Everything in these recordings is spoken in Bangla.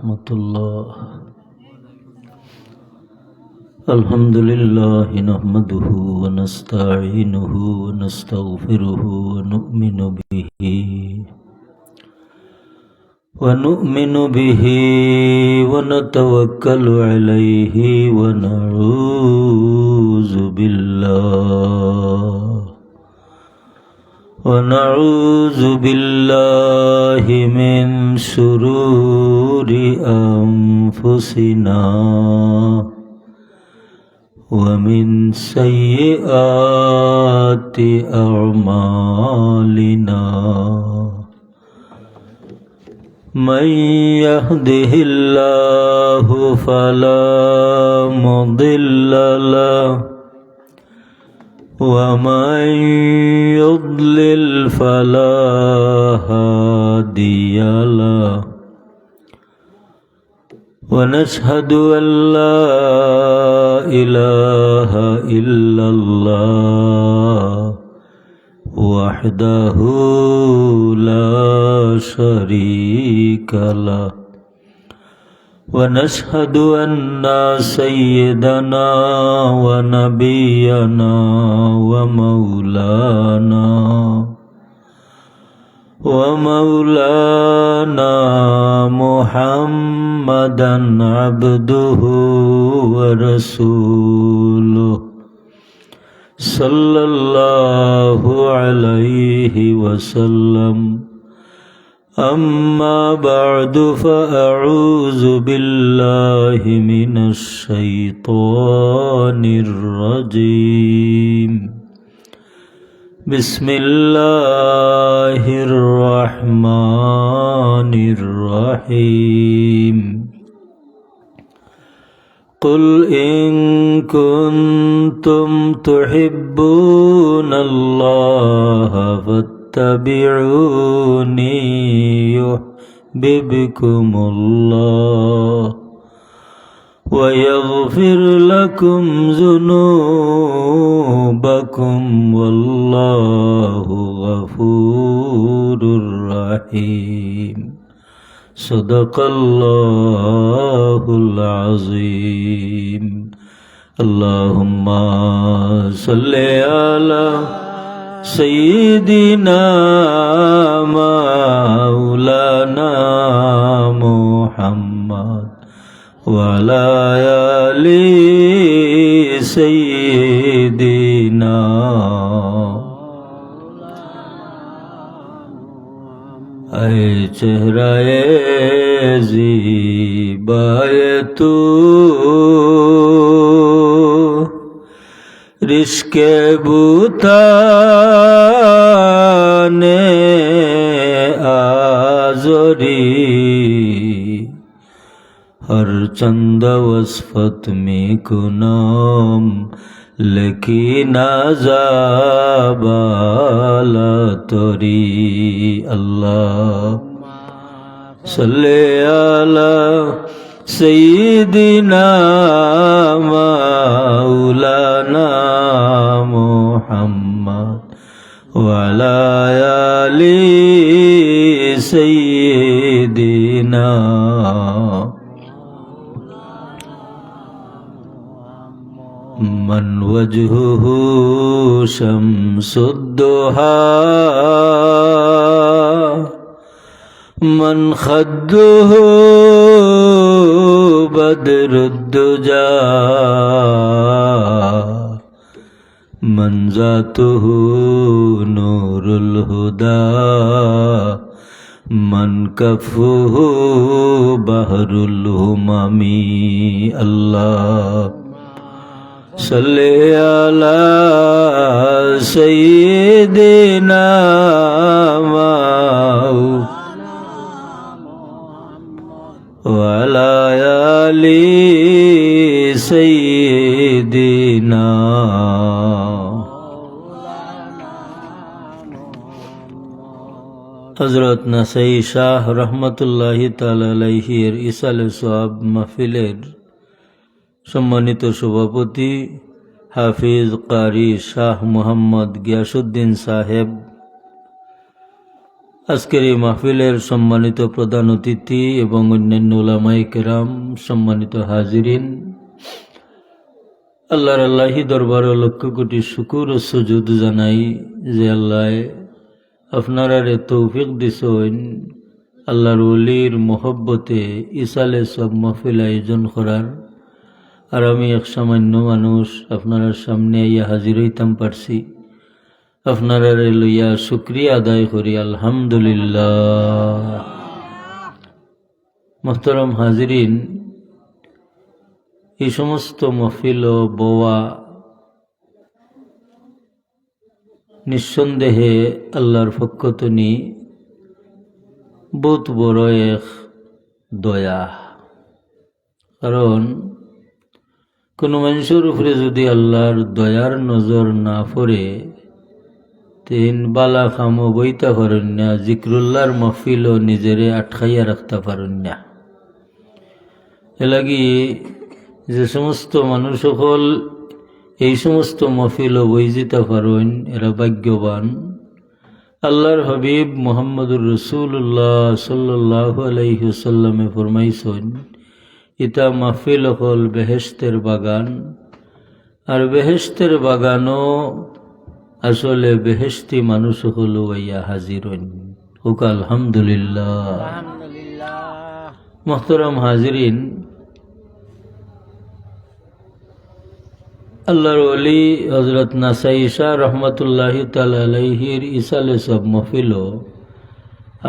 ورحمة الله. الحمد لله نحمده ونستعينه ونستغفره ونؤمن به ونتوكل عليه ونعوذ بالله من شرور أنفسنا ومن سيئات أعمالنا. من يهده الله فلا مضل له ومن يضلل فلا هادي له. ونشهد أن لا إله إلا الله وحده لا شريك له. ونشهد أن سيدنا ونبينا ومولانا محمدا عبده ورسوله صلى الله عليه وسلم. أما بعد فأعوذ بالله من الشيطان الرجيم. بسم الله الرحمن الرحيم. قل إن كنتم تحبون الله فاتبعوني يحببكم الله ويغفر لكم ذنوبكم والله غفور رحيم. صدق الله العظيم. اللهم صل على سيدنا مولانا محمد وعلى آل سيدنا. اے چہرائے زیبائے تو رشک بوتانے آزری ہر چند وصفت میں کنام لیکن زابالا توری. اللہ صلی علی سیدنا مولانا محمد وعلى آل سيدنا. من وجهه شمس الضحى من خده بدر الدجى من ذاته نور الهدى من كفه بحر الهمم. الله صل على سيدنا وعلى آل سيدنا. হযরত নাসাই শাহ রহমতুল্লাহি তাআলা আলাইহির ইসালে সওয়াব মাহফিলের সম্মানিত সভাপতি হাফিজ কারি শাহ মুহাম্মদ গিয়াসউদ্দিন সাহেব, আজকের এই মাহফিলের সম্মানিত প্রধান অতিথি এবং অন্যান্য উলামায়ে কেরাম, সম্মানিত হাজিরিন, আল্লাহর আল্লাহি দরবার লক্ষ কোটি শুকুর ও সুজুদ জানাই যে আল্লাহ আপনারা তৌফিক দিছেন আল্লাহর ওলির মোহব্বতে ইসালে সব মাহফিল আয়োজন করার। আর আমি এক সামান্য মানুষ আপনার সামনে ইয়া হাজির হইতাম পারছি, আপনারা লইয়া শুকরিয়া আদায় করি আলহামদুলিল্লাহ। মোহতারাম হাজিরিন, এই সমস্ত মাহফিল ও বোয়া নিঃসন্দেহে আল্লাহর পক্ষতনি বহুত বড় এক দয়া। কারণ কোনো মানুষের উপরে যদি আল্লাহর দয়ার নজর না পড়ে তিন বালা খামো বইতা পারেন না, জিক্রুল্লাহর মাহফিলও নিজেরে আটকাইয়া রাখতে পারেন না। এলাগি যে সমস্ত মানুষ সকল এই সমস্ত মাহফিলও বই যেতে পারেন এরা ভাগ্যবান। আল্লাহর হাবিব মুহাম্মদুর রাসূলুল্লাহ সাল্লাল্লাহু আলাইহি ওয়াসাল্লামে ফরমাইছেন, ইতা মাহফিল হল বেহেশতের বাগান। আর বেহেশতের বাগানও আসলে বেহেশতি মানুষ হল ইয়া হাজির হোক আলহামদুলিল্লাহ। মুহতারাম হাজিরিন, আল্লাহর ওলি হযরত নাসাই শাহ রহমতুল্লাহি তাআলা আলাইহির ইসালে সব মাহফিল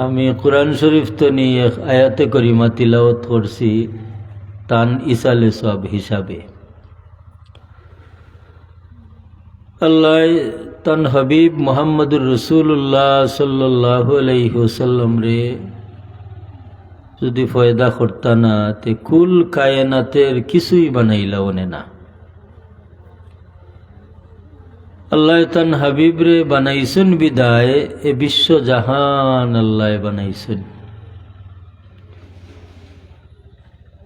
আমি কুরআন শরীফ তো নিয়ে এক আয়াতে করিমা তিলাওয়াত করছি তান ইসালে সব হিসাবে। আল্লাহ তান হাবিব মুহাম্মদুর রাসূলুল্লাহ সাল্লাল্লাহু আলাইহি ওয়াসাল্লাম রে যদি ফয়দা করতা না তে কুল কায়নাতের কিছুই বানাইলা ওনে না। আল্লাহ তান হাবিব রে বানাইছেন বিদায় এ বিশ্ব জাহান আল্লাহ বানাইছেন।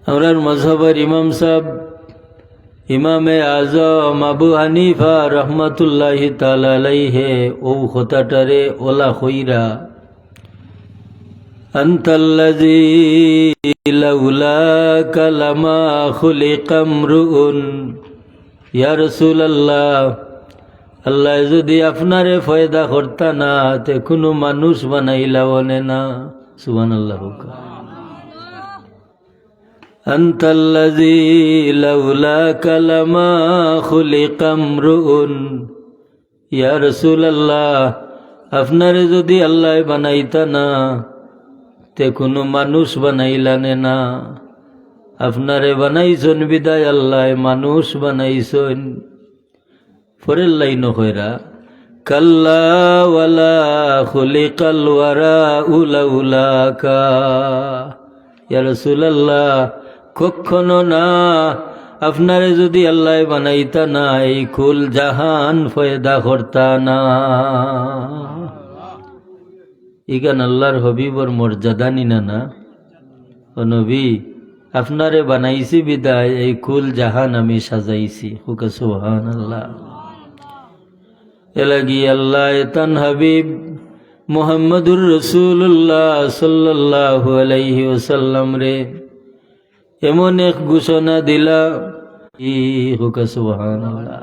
আমরার মযহবের ইমাম সাহেব ইমামে আজম আবু হানিফা রহমাতুল্লাহি তাআলা আলাইহি ও কথাটারে ওলা কইরা আনতাল্লাযী লাউলাকা লামা খুলিকা আমরুন, ইয়া রাসূলুল্লাহ, আল্লাহ যদি আপনারে ফয়দা করতা না তে কোনো মানুষ বানাইলা বনে না। সুবহানাল্লাহ। আনতাল্লাযী লাউলাকা লামা খুলিকা আমরুন, ইয়া রাসূলুল্লাহ, আপনারে যদি আল্লাহ বানাইতা না তে কোনো মানুষ বানাইলানে না। আপনারে বানাইছেন বিদায় আল্লাহ মানুষ বানাইছেন। পরের লাইন হইরা কাল্লা ওয়ালা খুলিকাল ওয়ারাউ লাউলাকা, ইয়া রাসূলুল্লাহ, কখনো না, আপনারে যদি আল্লাহ বানাইতা না এই কুল জাহান ফয়দা করতা না। ইগান আল্লাহর হবিবর মর্যাদা নিনা না। ও নবী, আপনারে বানাইছি বিদায় এই কুল জাহান আমি সাজাইছি। হুকা সুবহানাল্লাহ। এলাগি আল্লাহ তান হাবিব মুহাম্মদুর রাসূলুল্লাহ সাল্লাল্লাহু আলাইহি ওয়াসাল্লাম রে এমন এক ঘোষণা দিলা, হুকা সুবহানাল্লাহ।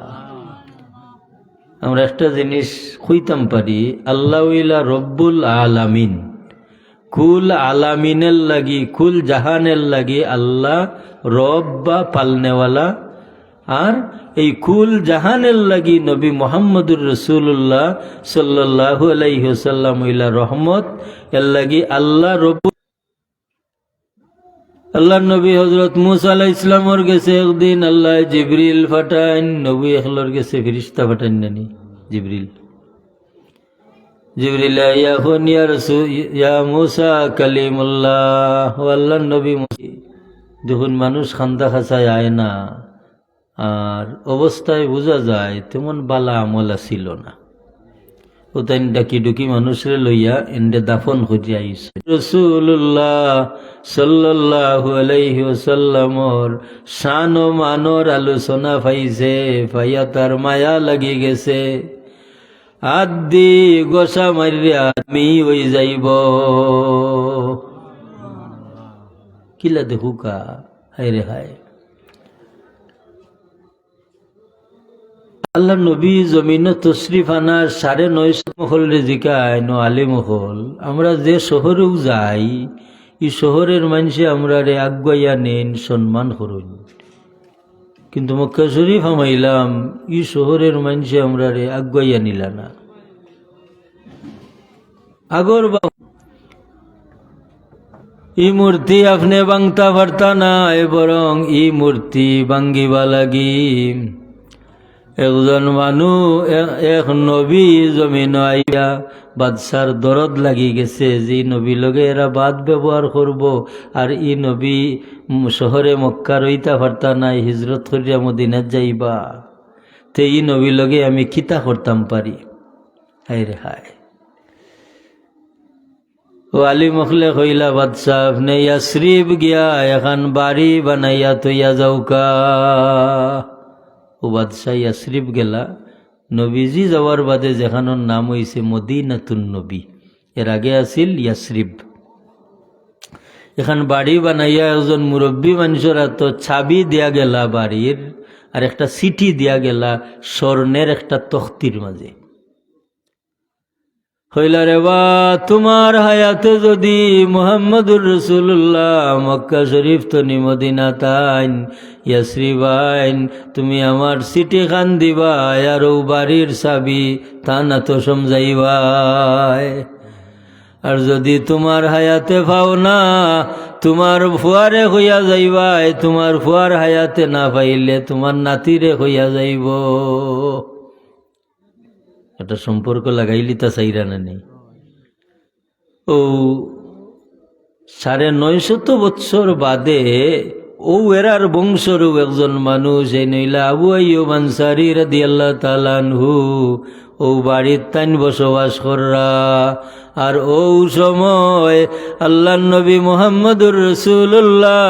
আমরা একটা জিনিস কইতাম পারি, আল্লাহ ইলা রব্বুল আলামিন, কুল আলামিনের লাগি কুল জাহানের লাগি আল্লাহ রব বা পালনেওয়ালা। আর এই কুল জাহানের লাগি নবী মুহাম্মদুর রাসূলুল্লাহ সাল্লাল্লাহু আলাইহি ওয়াসাল্লাম ইলা রহমত এর লাগি আল্লাহ রব। আল্লাহ নবী হযরত মুসা আলাইহিস সালামর গেছে একদিন আল্লাহ জিবরিল ফাটাইন, নবী এখলর গেছে ফেরেশতা ফাটাইন নানি জিবরিল। জিবরিল ইয়া হুন ইয়া রাসূল ইয়া মুসা কালিমুল্লাহ। আল্লাহ নবী যখন মানুষ খান্দা খাসায় আয় না আর অবস্থায় বোঝা যায় তেমন বালা আমল ছিল না, ও তাই ডাকি ডুকি মানুষরে লইয়া এন্ডে দাফন করিয়া আইছে। রাসূলুল্লাহ সাল্লাল্লাহু আলাইহি ওয়াসাল্লামর শান ও মানর আলোচনা পাইছে, পাইয়া তার মায়া লাগি গেছে। হাত দি গোসা মারিয়া আমি ওই যাইব কিলা দেখুকা হায় রে হায়। আল্লাহ নবী জমিন তশরিফ আনার 950 মহল রে জিকায় ন আলী মহল। আমরা যে শহরেও যাই এই শহরের মানুষে আমরা রে আগুয়াইয়া নেন সম্মান করুন, কিন্তু মক্কা শরীফ হামাইলাম এই শহরের মানুষে আমরা রে আগুয়াইয়া নিলা না। আগর ই মূর্তি আপনি বাংতা পারতা না, বরং ই মূর্তি বাঙ্গিবা লাগি একজন মানুষ এক নবী জমিন আইয়া বাদশার দরদ লাগি গেছে যে নবী লগে এরা বাদ ব্যবহার করব, আর ই নবী শহরে মক্কা রইতা পারতা নাই, হিজরত করিয়া মদিনাত যাইবা, তে ই নবী লগে আমি কিতা করতাম পারি। হায় রে হায়। ও আলী মখলে কইলা বাদশাহ আপনি ইয়াসরিব গিয়া এখন বাড়ি বানাইয়া তৈয়া যাওকা। ও বাদশাহ ইয়াসরিব গেলা, নবীজি যাওয়ার বাদে যেখানোর নাম হইছে মদিনাতুন নবী, এর আগে আছিল ইয়াসরিব। এখন বাড়ি বানাইয়া একজন মুরব্বী মানুষের তো চাবি দিয়া গেলা বাড়ির, আর একটা চিঠি দিয়া গেলা স্বর্ণের একটা তখতির মাঝে। হইলা রে বা তোমার হায়াতে যদি মুহাম্মদুর রাসূলুল্লাহ মক্কা শরীফ তো মদিনা তাইন ইয়াসরিব আইন, তুমি আমার চিঠি খান দিবা আর ও বাড়ির চাবি তা না তো সমঝাইবাই। আর যদি তোমার হায়াতে পাও না তোমার ফুয়ারে হইয়া যাইবাই, তোমার ফুয়ার হায়াতে না পাইলে তোমার নাতিরে হইয়া যাইব। একটা সম্পর্ক লাগাইলি তা চাইরা না নেই। ও 950 বৎসর বাদে ও এরার বংশরও একজন মানুষ এই নইলা আবু আইয়ুব আনসারী রাদিয়াল্লাহু তাআলা আনহু ও বাড়ির তাইন বসবাস কররা। আর ও সময় আল্লাহর নবী মুহাম্মদুর রাসূলুল্লাহ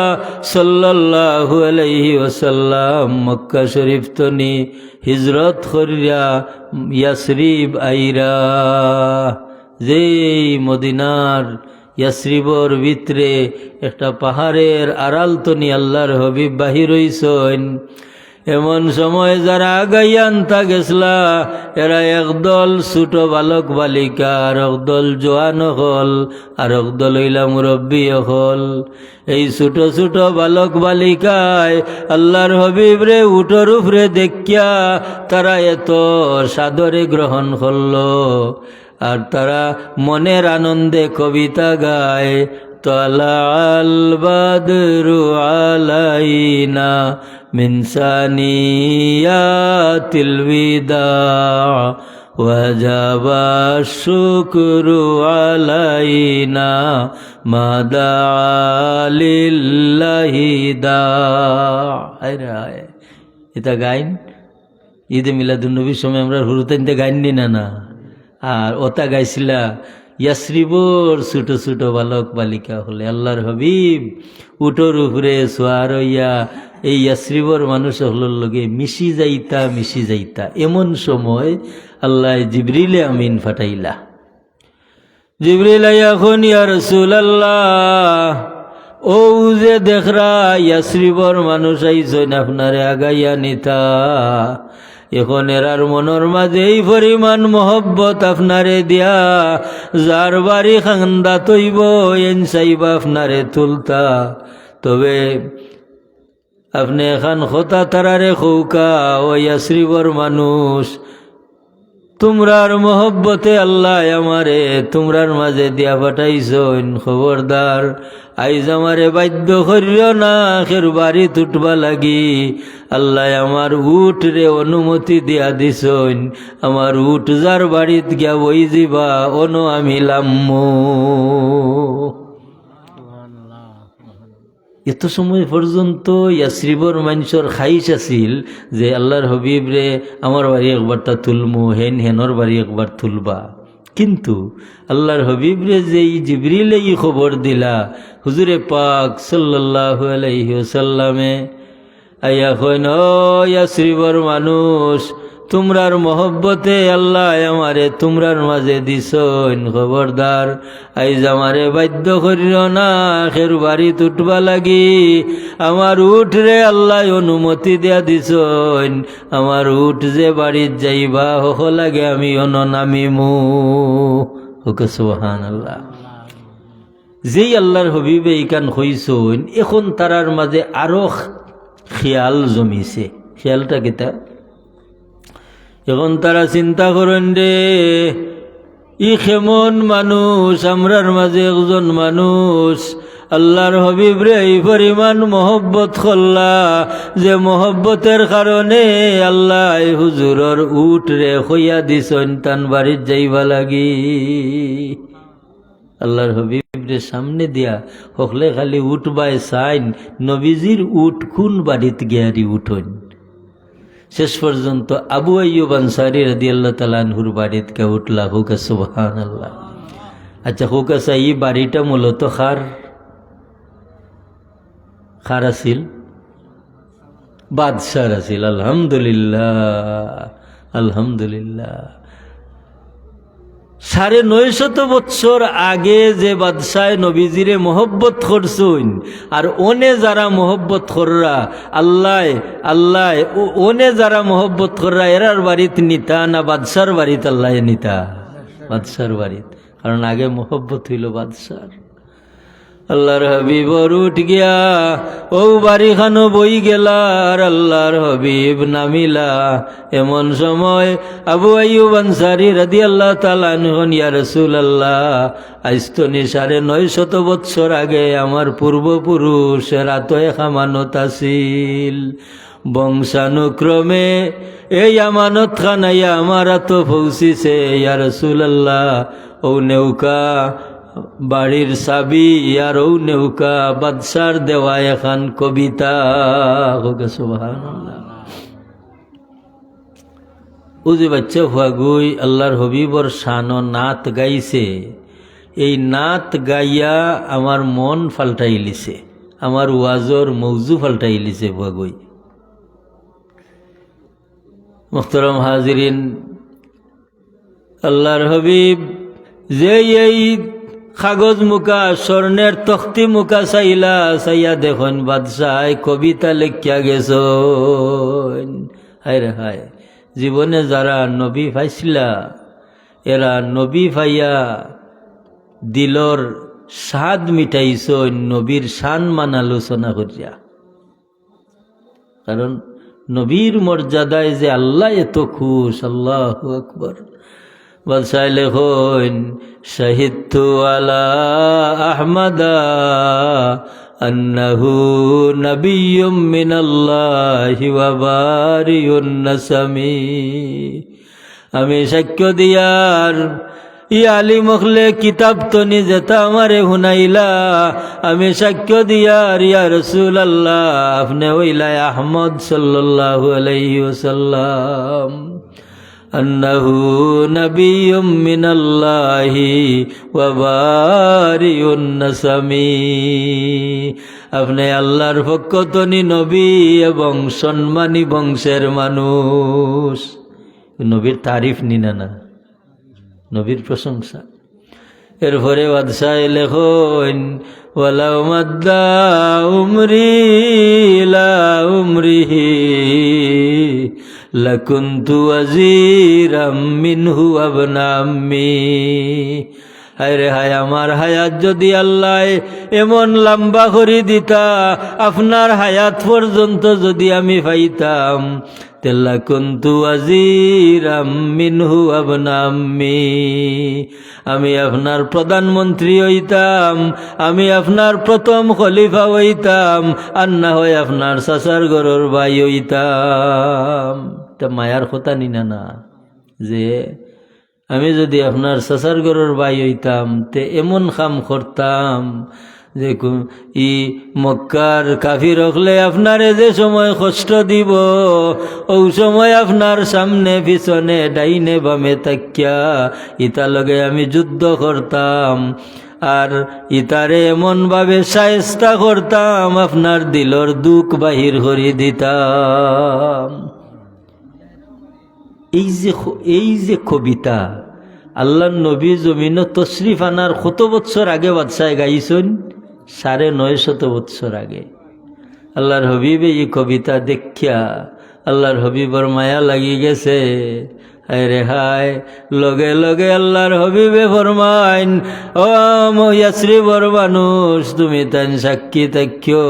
সাল্লাল্লাহু আলাইহি ওয়াসাল্লাম মক্কা শরীফ তনি হিজরত করিয়া ইয়াসরিব আইরা। যেই মদিনার ইয়াসরিবর ভিতরে একটা পাহাড়ের আড়াল তনি আল্লাহর হবিব বাহির হইছেন। এমন সময় যারা আগাইয়া আনতা গেছলা এরা একদল ছোট বালক বালিকা, আর একদল জোয়ান হল, আর একদল হইলা মুরব্বী হল। এই ছোট ছোট বালক বালিকায় আল্লাহর হবিব রে উটোর উপরে দেখিয়া তারা এত সাদরে গ্রহণ করলো, আর তারা মনের আনন্দে কবিতা গায়। তালাল বাদরু আলাইনা মিন সানিয়াতিল বিদা ওয়াজাবা শুকরু আলাইনা মাদা লিল্লাহি দা। এটা গাইন ঈদে মিলাদুন্নবীর সময় আমরা হুরুতাইনতে গাইন নি না, আর ওটা গাইছিলা ইয়াসরিবর ছোট ছোট বালক বালিকা হলে আল্লাহর হবিব উটোর উপরে সোয়ার হইয়া এই ইয়াসরিবর মানুষ হলোর লগে মিশি যাইতা। এমন সময় আল্লাহ জিবরিলে আমিন ফাটাইলা। জিবরিল এখন ইয়া রাসূলুল্লাহ ও যে দেখরা ইয়াসরিবর মানুষ আইছেন আপনারে আগাইয়া নিতা, এখন এরার মনের মাঝে এই পরিমাণ মহব্বত আপনারে দিয়া যার বাড়ি খান্দা তৈব এন চাইবা আপনারে তুলতা। তবে আপনি এখন কথা তারারে খৌকা ও ইয়াসরিবর মানুষ তোমরার মহব্বতে আল্লাহ আমারে তোমরার মাঝে দিয়া পাঠাইছেন, খবরদার আইজ আমারে বাধ্য করিও না আখের বাড়ি তুটবা লাগি। আল্লাহ আমার উঠ রে অনুমতি দিয়া দিছেন, আমার উঠ যার বাড়িত গিয়া বই যাবা অনু আমি লাম্মু। এত সময় পর্যন্ত ইয়াসরিবর মানুষের খাইশ আছিল যে আল্লাহর হবিব রে আমার বাড়ি একবারটা তুলমু, হেনর বাড়ি একবার তুলবা। কিন্তু আল্লাহর হবিব রে যে জিবরিলে এই খবর দিলা হুজুরে পাক সাল্লাল্লাহু আলাইহি ওয়াসাল্লামে আইয়া কইন ও ইয়াসরিবর মানুষ তোমরার মহব্বতে আল্লাহ আমারে তোমরার মাঝে দিছইন, খবরদার আইজ আমারে বাধ্য করিও না খের বাড়ি উঠবা লাগি। আমার উঠ রে আল্লাহ অনুমতি দিয়া দিছইন, আমার উঠ যে বাড়িত যাইবা হহ লাগে আমি অন নামিমু। ওকে সুবহানাল্লাহ। যেই আল্লাহর হবিবে ইকান হইছইন, এখন তারার মাঝে আরো খেয়াল জমিছে। খেয়ালটা কিতা? এখন তারা চিন্তা করেন রে, ই কেমন মানুষ, আমরার মাঝে একজন মানুষ আল্লাহর হবিব রে এই পরিমাণ মহব্বত করলা, যে মহব্বতের কারণে আল্লাহ হুজুরর উঠ রে হইয়া দিছন তান বাড়ির যাইবা লাগি। আল্লাহর হবিব রে সামনে দিয়া হকলে খালি উঠবায় সাইন, নবীজির উঠ কোন বাড়িত গিয়ারি উঠন। শেষ পর্যন্ত আবু আইয়ুব আনসারী রাদিয়াল্লাহু তাআলা আনহুর বাড়িত কে উঠলা। হুকা সুবহানাল্লাহ। আচ্ছা হুকা এই বাড়িটা মূলত খার আছিল, বাদশার আছিল। আলহামদুলিল্লাহ, আলহামদুলিল্লাহ। 950 বৎসর আগে যে বাদশায় নবীজিরে মহব্বত করছুন, আর ওনে যারা মহব্বত কররা আল্লাহ আল্লাহ ওনে যারা মহব্বত কররা এরার বাড়িত নিতা না বাদশার বাড়িত আল্লাহ নিতা? বাদশার বাড়িত, কারণ আগে মহব্বত হইল বাদশার। আল্লাহর হাবিবর উঠ গিয়া ও বাড়িখানো বই গেলা, আর আল্লাহর হাবিব নামিলা। এমন সময় আবু আইয়ুব আনসারী রাদিয়াল্লাহু তাআলা আনহু, ইয়া রাসূলুল্লাহ, আজ তো 950 বৎসর আগে আমার পূর্বপুরুষের আতয়ে আমানত আছিল, বংশানুক্রমে এই আমানত খানাইয়া আমার আত পৌঁছিছে। ইয়া রাসূলুল্লাহ, ও নৌকা বাড়ির চাবি, আর ও নৌকা বাদশার দেওয়া এখান কবিতা। সুবহানাল্লাহ। ও যে বাচ্চা হুয়াগুই আল্লাহর হবিবর শানো নাত গাইছে, এই নাত গাইয়া আমার মন ফাল্টাই লিছে, আমার ওয়াজর মৌজু ফাল্টাই লিছে হুয়াগুই। মুহতারাম হাজিরিন, আল্লাহর হবিব যে এই কাগজ মুকা স্বর্ণের তখ্তি মুকা চাইলা, চাইয়া দেখুন বাদশাহ কবিতা লেখিয়া গেছ। হায় রে হায়, জীবনে যারা নবী পাইছিলা এরা নবী পাইয়া দিলর স্বাদ মিটাইছ, নবীর শান মান আলোচনা করিয়া। কারণ নবীর মর্যাদায় যে আল্লাহ এত খুশ। আল্লাহু আকবার। বাদশাহ লেখন, শাহিদতু আলা আহমদা আন্নাহু নবিয়্যুম মিনাল্লাহি ওয়া বারিউন নাসামি। আমি সাক্ষ্য দিয়ার ই আলী মখলে কিতাব তো নিজেতা আমারে হুনাইলা, আমি সাক্ষ্য দিয়ার ইয়া রাসূলুল্লাহ আপনি হইলা আহমদ সাল্লাল্লাহু আলাইহি ওয়াসাল্লাম, আন্নাহু নবিয়্যুম মিনাল্লাহি ওয়া বারিউন নাসামি। আপনি আল্লাহর পক্ষ তনি নবী এবং সম্মানী বংশের মানুষ। নবীর তারিফ নিনা না, নবীর প্রশংসা। এরপরে বাদশাহ লেখন, ওয়ালাউ মাদ্দা উমরি লা উমরিহি লাকুনতু ওয়াজিরাম মিনহু আবনা আম্মি। হায় রে হায়, আমার হায়াত যদি আল্লাহ এমন লম্বা করে দিতা, আপনার হায়াত পর্যন্ত যদি আমি পাইতাম, লাকুনতু ওয়াজিরাম মিনহু আবনা আম্মি। আমি আপনার প্রধানমন্ত্রী হইতাম, আমি আপনার প্রথম খলিফা হইতাম, আর না হয় আপনার চাচার ঘরের ভাই হইতাম। তা মায়ার কথা নিনা না, যে আমি যদি আপনার চাচার ঘরের ভাই হইতাম তে এমন কাম করতাম যে ই মক্কার কাফির হকলে আপনারে যে সময় কষ্ট দিব, ও সময় আপনার সামনে পিছনে ডাইনে বামে তাকিয়া ইতা লগে আমি যুদ্ধ করতাম, আর ইতারে এমন ভাবে শায়েস্তা করতাম আপনার দিলর দুঃখ বাহির করে দিতাম। এই যে কবিতা আল্লাহ নবী জমিন তশরিফ আনার কত বৎসর আগে বাদশায় গাইছেন? 950 বৎসর আগে। আল্লাহর হবিবে এই কবিতা দেখিয়া আল্লাহর হবিবর মায়া লাগি গেছে। হায় রে হায়, লগে লগে আল্লাহর হবিবে ফরমাইন, ও ইয়াসরিবর মানুষ, তুমি তান সাক্ষী থাকিও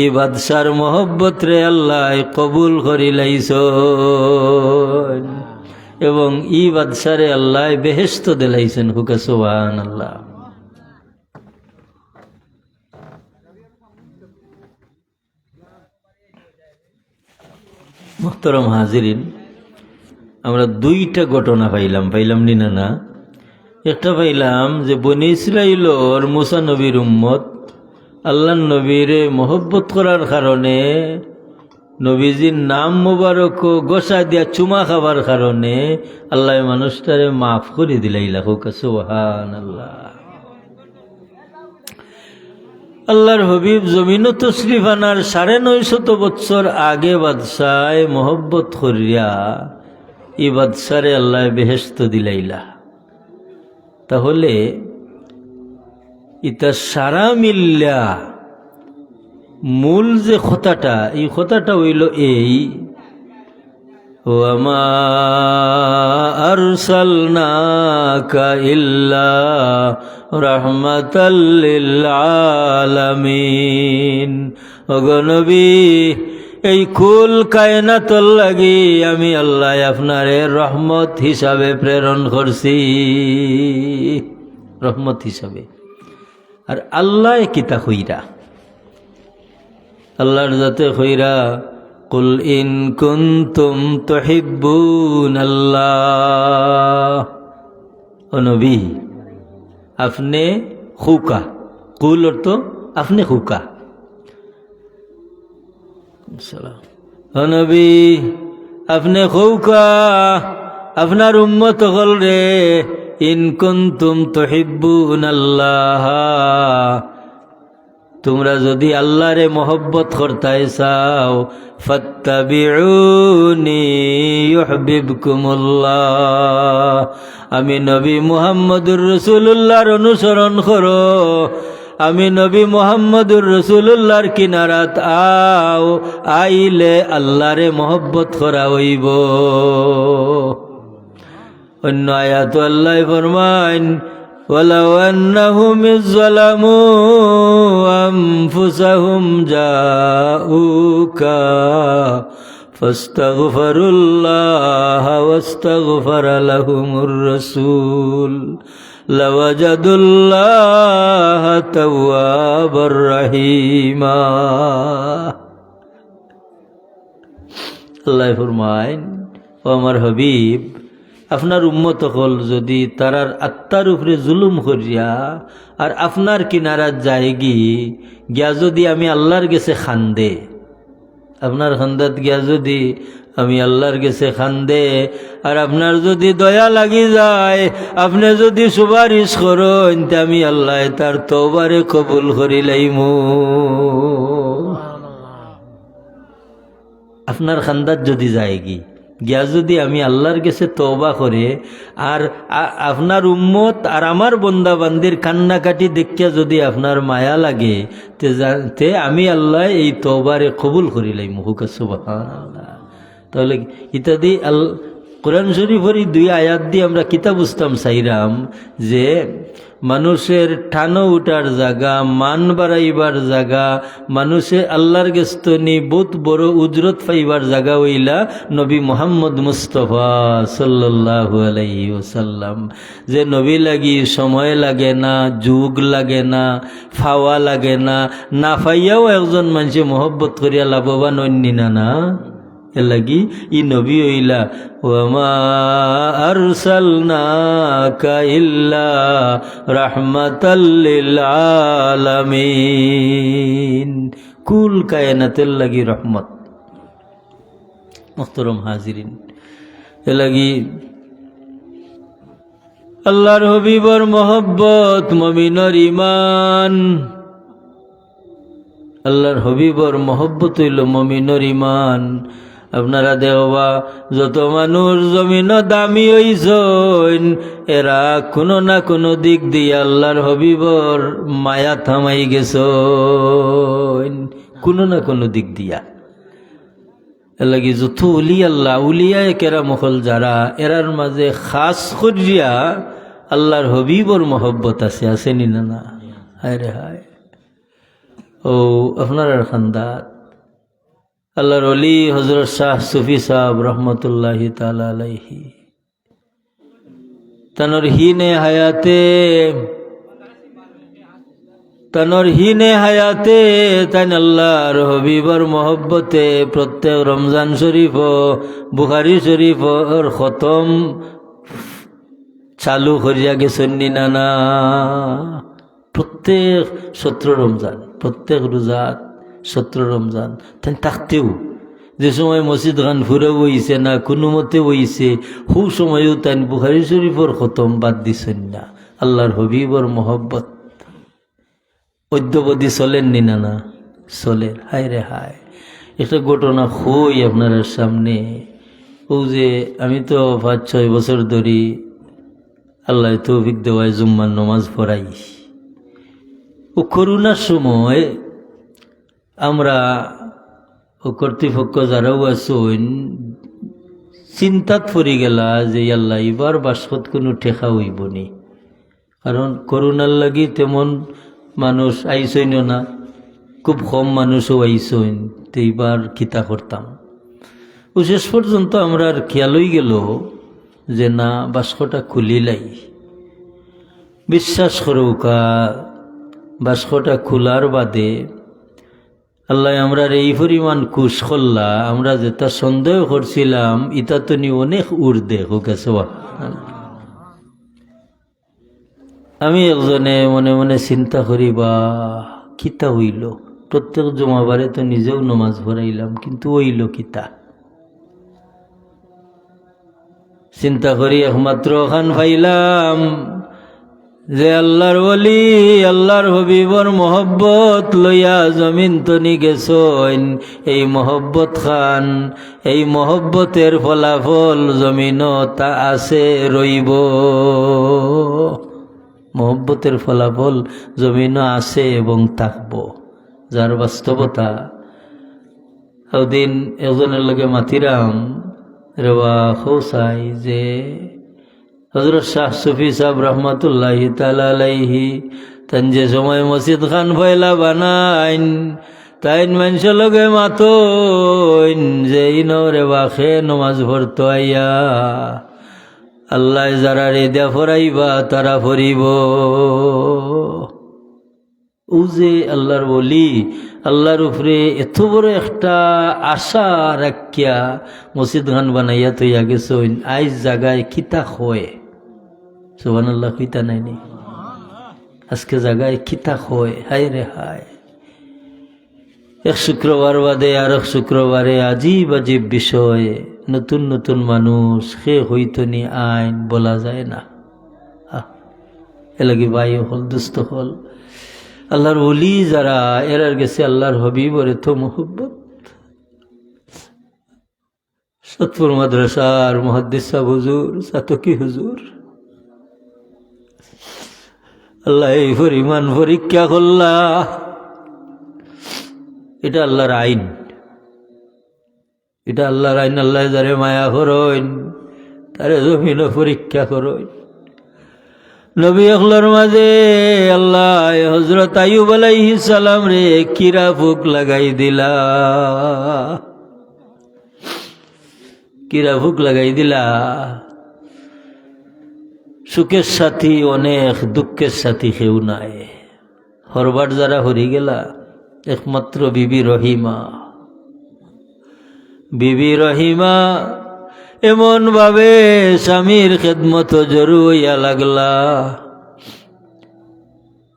ই বাদশার মহব্বত রে আল্লাহ কবুল করি লাইছ, এবং ই বাদশারে আল্লাহ বেহেশত দিলাইছেন। হুকা সুবহানাল্লাহ। মুহতারাম হাজিরিন, আমরা দুইটা ঘটনা পাইলাম নি না? একটা পাইলাম যে বনি ইসরাইলর মুসা নবীর উম্মত আল্লাহ নবীরে মহব্বত করার কারণে, নবীজির নাম মোবারক গোসা দিয়া চুমা খাবার কারণে আল্লাহ মানুষটারে মাফ করে দিলাইলা। হুকা সুবহানাল্লাহ। আল্লাহর হবিব জমিন তশরিফ আনার 950 বৎসর আগে বাদশায় মহব্বত করিয়া ই বাদশারে আল্লাহ বেহেশত দিলাইলা। তাহলে ইতা সারা মিল্লা মূল যে কথাটা, এই কথাটা হইল এই, ওয়ামা আরসালনাকা ইল্লা রাহমাতাল লিল আলামিন। ওগো নবী, এই কুল কায়নাতর লাগি আমি আল্লাহ আপনারে রহমত হিসাবে প্রেরণ করছি, রহমত হিসাবে। আর আল্লাহ কিতা কইরা, আল্লাহর যাতে কইরা, কুল ইন কুনতুম তুহিব্বুনাল্লাহ, ও নবী আপনি খুকা, কুল অর্থ আপনি খুকা, ও নবী আপনি খুকা আপনার উম্মত হল রে, ইন কুনতুম তুহিব্বুনাল্লাহ, তোমরা যদি আল্লাহরে মহব্বত করতে চাও, ফাত্তাবিউনি ইউহিব্বুকুমুল্লাহ, আমি নবী মুহাম্মদুর রাসূলুল্লাহর অনুসরণ করো, আমি নবী মুহাম্মদুর রাসূলুল্লাহর কিনারাত আও, আইলে আল্লাহরে মহব্বত করা হইব। অন্য আয়াত আল্লাহ ফরমাইন, ওয়ালাউ আন্নাহুম ইযলামু আনফুসাহুম জাউকা ফাস্তাগফিরুল্লাহ ওয়াস্তাগফারা লাহুমুর রাসূল লাওয়াজাদুল্লাহ তাওয়াবার রহিমা। আল্লাহ ফরমাইন, ও আমার হাবিব, আপনার উম্মত হল যদি তারার আত্মার উপরে জুলুম করিয়া আর আপনার কিনারাত যায়গি গিয়া যদি আমি আল্লাহর গেছে খান্দে, আপনার খান্দাত গিয়া যদি আমি আল্লাহর গেছে খান্দে, আর আপনার যদি দয়া লাগি যায়, আপনি যদি সুপারিশ করেন, আমি আল্লাহ তার তওবারে কবুল করি লাইমু। আপনার খান্দাত যদি যায়গি গিয়া যদি আমি আল্লাহর কাছে তওবা করে, আর আপনার উম্মত আর আমার বন্দা বান্দির কান্নাকাটি দেখিয়া যদি আপনার মায়া লাগে, তে আমি আল্লাহ এই তওবারে কবুল করিলাই। হুকা সুবহানাল্লাহ। তাহলে ইত্যাদি কোরআন শরীফের 2 আয়াত দিয়ে আমরা কিতা বুঝতাম চাইরাম যে মানুষের ঠানো উঠার জায়গা, মান বাড়াইবার জায়গা, মানুষে আল্লাহর গেস্তনি বহুত বড় উজরত পাইবার জায়গা হইলা নবী মুহাম্মদ মুস্তফা সাল্লাল্লাহু আলাইহি ওয়াসাল্লাম। যে নবী লাগি সময় লাগে না, যুগ লাগে না, ফাওয়া লাগে না, না পাইয়াও একজন মানুষে মহব্বত করিয়া লাভবান হইনি না। এর লাগি ই নবী হইলা, ওয়ামা আরসালনাকা ইল্লা রাহমাতাল লিল আলামিন, কুল কায়নাতের লাগি রহমত। মুহতারাম হাজিরিন, এর লাগি আল্লাহর হবিবর মহব্বত মুমিনের ঈমান, আল্লাহর হবিবর মহব্বত হইল মুমিনের ঈমান। আপনারা দেওবা যত মানুষ জমিন দামি হইছইন এরা কোনো না কোনো দিক দিয়ে আল্লাহর হবিবর মায়া থামাই গেছ কোনো না কোনো দিক দিয়া। এর লাগি যত উলি আল্লাহ উলিয়ায় কেরা মহল যারা এরার মাঝে খাস করিয়া আল্লাহর হবিবর মহব্বত আছে, আসেনি না? না, হায় রে হায়। ও আপনার খানদাত আল্লাহর অলি হযরত শাহ সুফি সাহেব রহমতুল্লাহি তাআলা আলাইহি তানোর হিনে হায়াতে তাই আল্লাহর হবিবর মহব্বতে প্রত্যেক রমজান শরীফ বুখারী শরীফ ওর খতম চালু করিয়া গেছেন না? প্রত্যেক 17 রমজান, প্রত্যেক রোজাত 17 রমজান তাই থাকতেও যে সময় মসজিদ খান ফুরে বইছে না, কোনো মতে বইছে, সু সময়ও তাই বুখারী শরীফর খতম বাদ দিছেন না। আল্লাহর হবিবর মহব্বত অদ্যবধি চলেননি না? চলেন। হায় রে হায়। একটা ঘটনা হই আপনার সামনে। ও যে আমি তো 5-6 বছর ধরে আল্লাহ তৌফিক দেওয়ায় জুম্মার নমাজ পড়াই। ও করোনার সময় আমরা ও কর্তৃপক্ষ যারাও আছেন চিন্তাত পড়ে গেলা যে আল্লাহ এবার বাসত কোনো ঠেকা হইব নি, কারণ করোনার লাগি তেমন মানুষ আইসইন না, খুব কম মানুষও আইসইন। তো এইবার কিতা করতাম। ও শেষ পর্যন্ত আমরা আর খেয়ালই গেল যে না বাস্কটা খুলিলাই। বিশ্বাস করুকা বাস্কটা খোলার বাদে আল্লাহ আমরা এই পরিমাণ কুশ করলা, আমরা যেটা সন্দেহ করছিলাম ইটা তো নি অনেক উর্ধে হোক আছে। আমি একজনে মনে মনে চিন্তা করি বা কিতা হইল, প্রত্যেক জমাবারে তো নিজেও নমাজ পড়াইলাম, কিন্তু হইল কিতা। চিন্তা করি একমাত্র খান পাইলাম যে আল্লাহর ওলি আল্লাহর হবিবর মহব্বত লইয়া জমিন তনি গেছইন। এই মহব্বত খান, এই মহব্বতের ফলাফল জমিন তা আছে রইব। মহব্বতের ফলাফল জমিন আছে এবং থাকব, যার বাস্তবতা। ওদিন একজনের লগে মাতিরাম রেবা খোসাই যে হযরত শাহ সুফি সাহেব রহমতুল্লাহি তাআলা আলাইহি তান যে সময় মসজিদ খান ফয়লা বানাইন তাইন মানুষ লগে মাতইন যে ইনরে বাখে নমাজ পড়তো আইয়া আল্লাহ যারা রেদা ফরাইবা তারা ফরিব। ও যে আল্লাহর ওলি আল্লাহর উপরে এত বড় একটা আশা রাখিয়া মসজিদ খান বানাইয়া তৈয়া গেছেন, আইজ জায়গায় কিতা হয়। সুবহানাল্লাহ, কিতা নাইনি আজকে জায়গায় কিতা হয়। হায় রে হায়। এক শুক্রবার বাদে আর এক শুক্রবারে আজীব আজীব বিষয়, নতুন নতুন মানুষ সে হইতনি আইন বলা যায় না। এলাকি ভাই হল দুস্থ হল আল্লাহর ওলি যারা এরার গেছে আল্লাহর হবিবর এত মোহব্বত। সতপুর মাদ্রাসার মুহাদ্দিস সাহেব হুজুর, সাতকি হুজুর, আল্লাহ এই পরিমাণ পরীক্ষা করলা। এটা আল্লাহর আইন, এটা আল্লাহর আইন। আল্লাহ যারে মায়া করইন তারে জমিন পরীক্ষা করইন। নবী আখলার মাঝে আল্লাহ হযরত আইয়ুব আলাইহিস সালাম রে কিরা ফুক লাগাই দিলা, কিরা ফুক লাগাই দিলা। সুখের সাথী অনেক, দুঃখের সাথী কেউ নাই। হরবার যারা হরি গেলা একমাত্র বিবি রহিমা। বিবি রহিমা এমন ভাবে স্বামীর খেদমত জরু হইয়া লাগলা,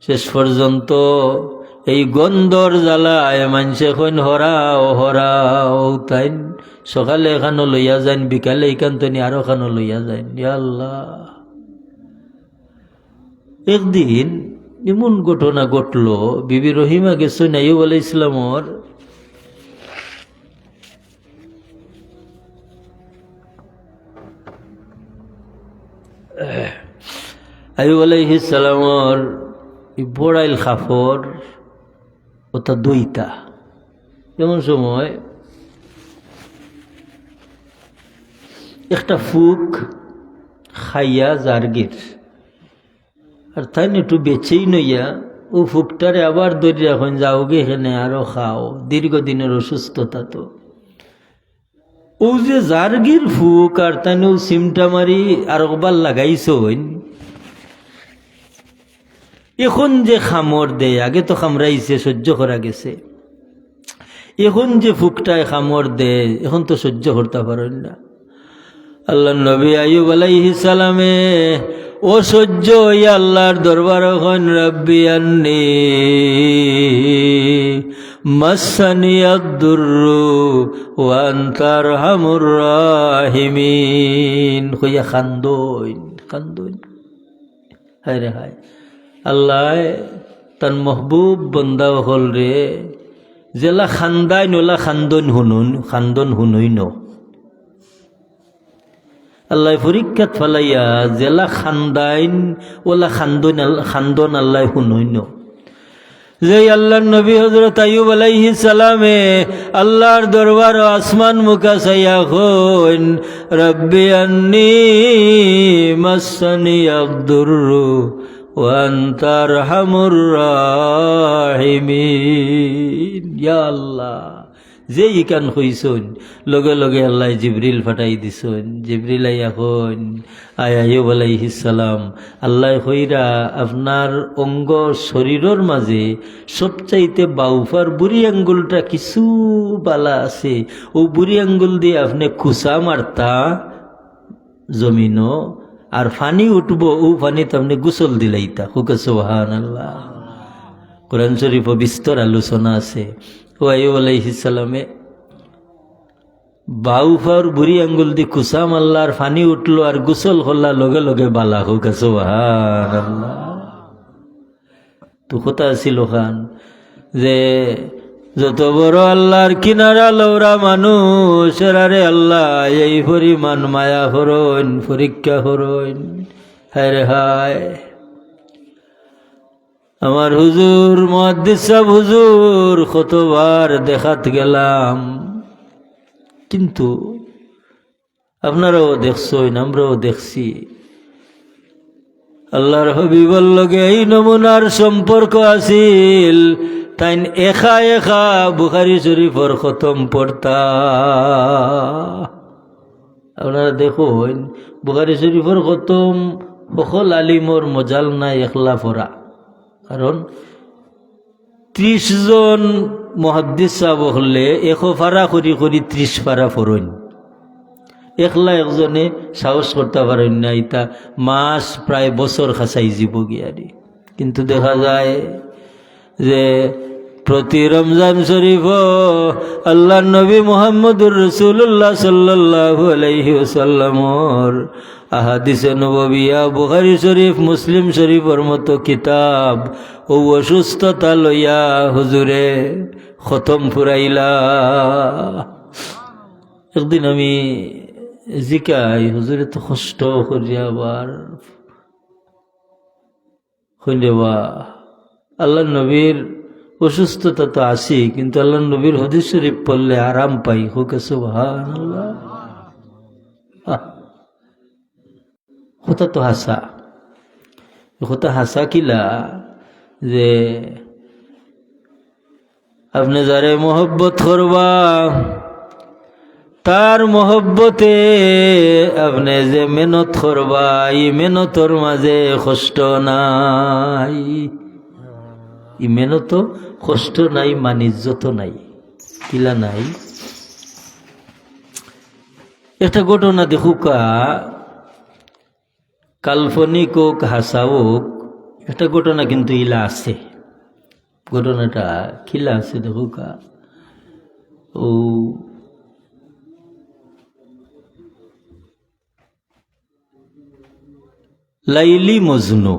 শেষ পর্যন্ত এই গন্ধর জ্বালায় মানুষে কইন হরাও হরাও। তাই সকালে এখানো লইয়া যান, বিকালে এখানতনি আরো খানো লইয়া যান। ইয়া আল্লাহ। একদিন এমন ঘটনা ঘটল, বিবি রহিমা গেছেন আইয়ুব আলাইহিস সালামর আইয়ুব আলাইহিস সালামর বড়াইল খাফর ওটা দইতা। এমন সময় একটা ফুক খাইয়া জার্গির, আর তাই একটু বেচেই নইয়া ও ফুকটারে আবার দরিয়া এখন যাওগে এখানে আরো খাও, দীর্ঘদিনের অসুস্থতা। তো ও যে জার্গির ফুক আর তাই সিমটা মারি আর একবার লাগাইছ, এখন যে খামর দেয়, আগে তো খামরাইছে সহ্য করা গেছে, এখন যে ফুকটায় খামর দেয় এখন তো সহ্য করতে পারেন না। আল্লাহ নবী আইয়ুব আলাইহিস সালামে ও সহ্য হইয়া আল্লাহর দরবার হন, রব্বি আন্নী মাসানিয়াদ দুররু ওয়া আনতা আরহামুর রাহিমিন কইয়া খান্দইন খান্দইন। হায় রে হায়, আল্লাহ তার মহবুব বন্দা হল রে, জেলা খান্দাইন ওলা খান্দন হুনই ন। আল্লাহ পরীক্ষাত ফালাইয়া জেলা খান্দাইন ওলা খান্দন আল্লাহ হুনই ন। যে আল্লাহর নবী হযরত আইয়ুব আলাইহিস সালামে আল্লাহর দরবার আসমান মুখা চাইয়া কইন, রব্বি আন্নী মাসানিয়াদ দুররু ওয়া আনতা আরহামুর রাহিমিন। ইয়া আল্লাহ, যে ইকান কইছুন লগে লগে আল্লাহ জিবরিল ফাটাই দিছুন। জিবরিল আইয়া কইন, আয় আইয়ুব আলাইহিস সালাম, আল্লাহ কইরা আপনার অঙ্গ শরীরের মাঝে সবচাইতে বাউফার বুড়ি আঙ্গুলটা কিছু বালা আছে, ও বুড়ি আঙ্গুল দিয়ে আপনি খুসা মারতা জমিনও, আর ফানি উঠবো ও ফানিতে আপনি গোসল দিলাইতা। হুকে সুবহানাল্লাহ। কোরআন শরীফ বিস্তর আলোচনা আছে। ও আইয়ুব আলাইহিস সালামে বাউফার বুড়ি আঙ্গুল দি কুসা মারলা, আর ফানি উঠলো আর গোসল করলা, লগে লগে বালা। হুকে সুবহানাল্লাহ। তো কথা আছিল খান যে যত বড় আল্লাহর কিনারা লৌরা মানুষ, এরারে আল্লাহ এই পরিমাণ মায়া হরইন, পরীক্ষা হরইন। হায় রে হায়, আমার হুজুর মুহাদ্দিস সাহেব হুজুর কতবার দেখাত গেলাম, কিন্তু আপনারাও দেখছেন, আমরাও দেখছি, আল্লাহর হাবিবর লগে এই নমুনার সম্পর্ক আছিল। তাই একা একা বুখারী শরীফর খতম পড়তা। আপনারা দেখুন, বুখারী শরীফর খতম সকল আলিমর মজাল নাই একলা পড়া, কারণ 30 জন মুহাদ্দিস সাহেব হলে 1 পারা করি 30 পারা পড়েন। একলা একজনে সাহস করতে পারেন না, ইতা মাস প্রায় বছর খাসাই যাব গিয়ারি। কিন্তু দেখা যায় যে প্রতি রমজান শরীফ আল্লাহ নবী মুহাম্মদুর রাসূলুল্লাহ সাল্লাল্লাহু আলাইহি ওয়াসাল্লামর আহাদিসে নববিয়া, বুখারী শরীফ, মুসলিম শরীফের মতো কিতাব ও অসুস্থতা লইয়া হুজুরে খতম ফুরাইলা। একদিন আমি জিকাই, হুজুরে তো কষ্ট করিয়া আবার হইলেবা আল্লাহ নবীর অসুস্থতা তো আসি, কিন্তু আল্লাহ নবীর হাদিস শরীফ পড়লে আরাম পাই। হুকে সুবহানাল্লাহ। কথা তো হাসা, কথা হাসা কিলা যে আপনি যারে মহব্বত করবা তার মহব্বতে আপনি যে মেহনত করবা, এই মেহনতর মাঝে কষ্ট নাই। ই মেহনত কষ্ট নাই, মানিজ্যত নাই, কিলা নাই। একটা ঘটনা দেখুকা, কাল্পনিক হোক হাসা হোক, একটা ঘটনা কিন্তু ইলা আছে। ঘটনাটা কিলা আছে দেখুকা। ও লাইলি মজনু,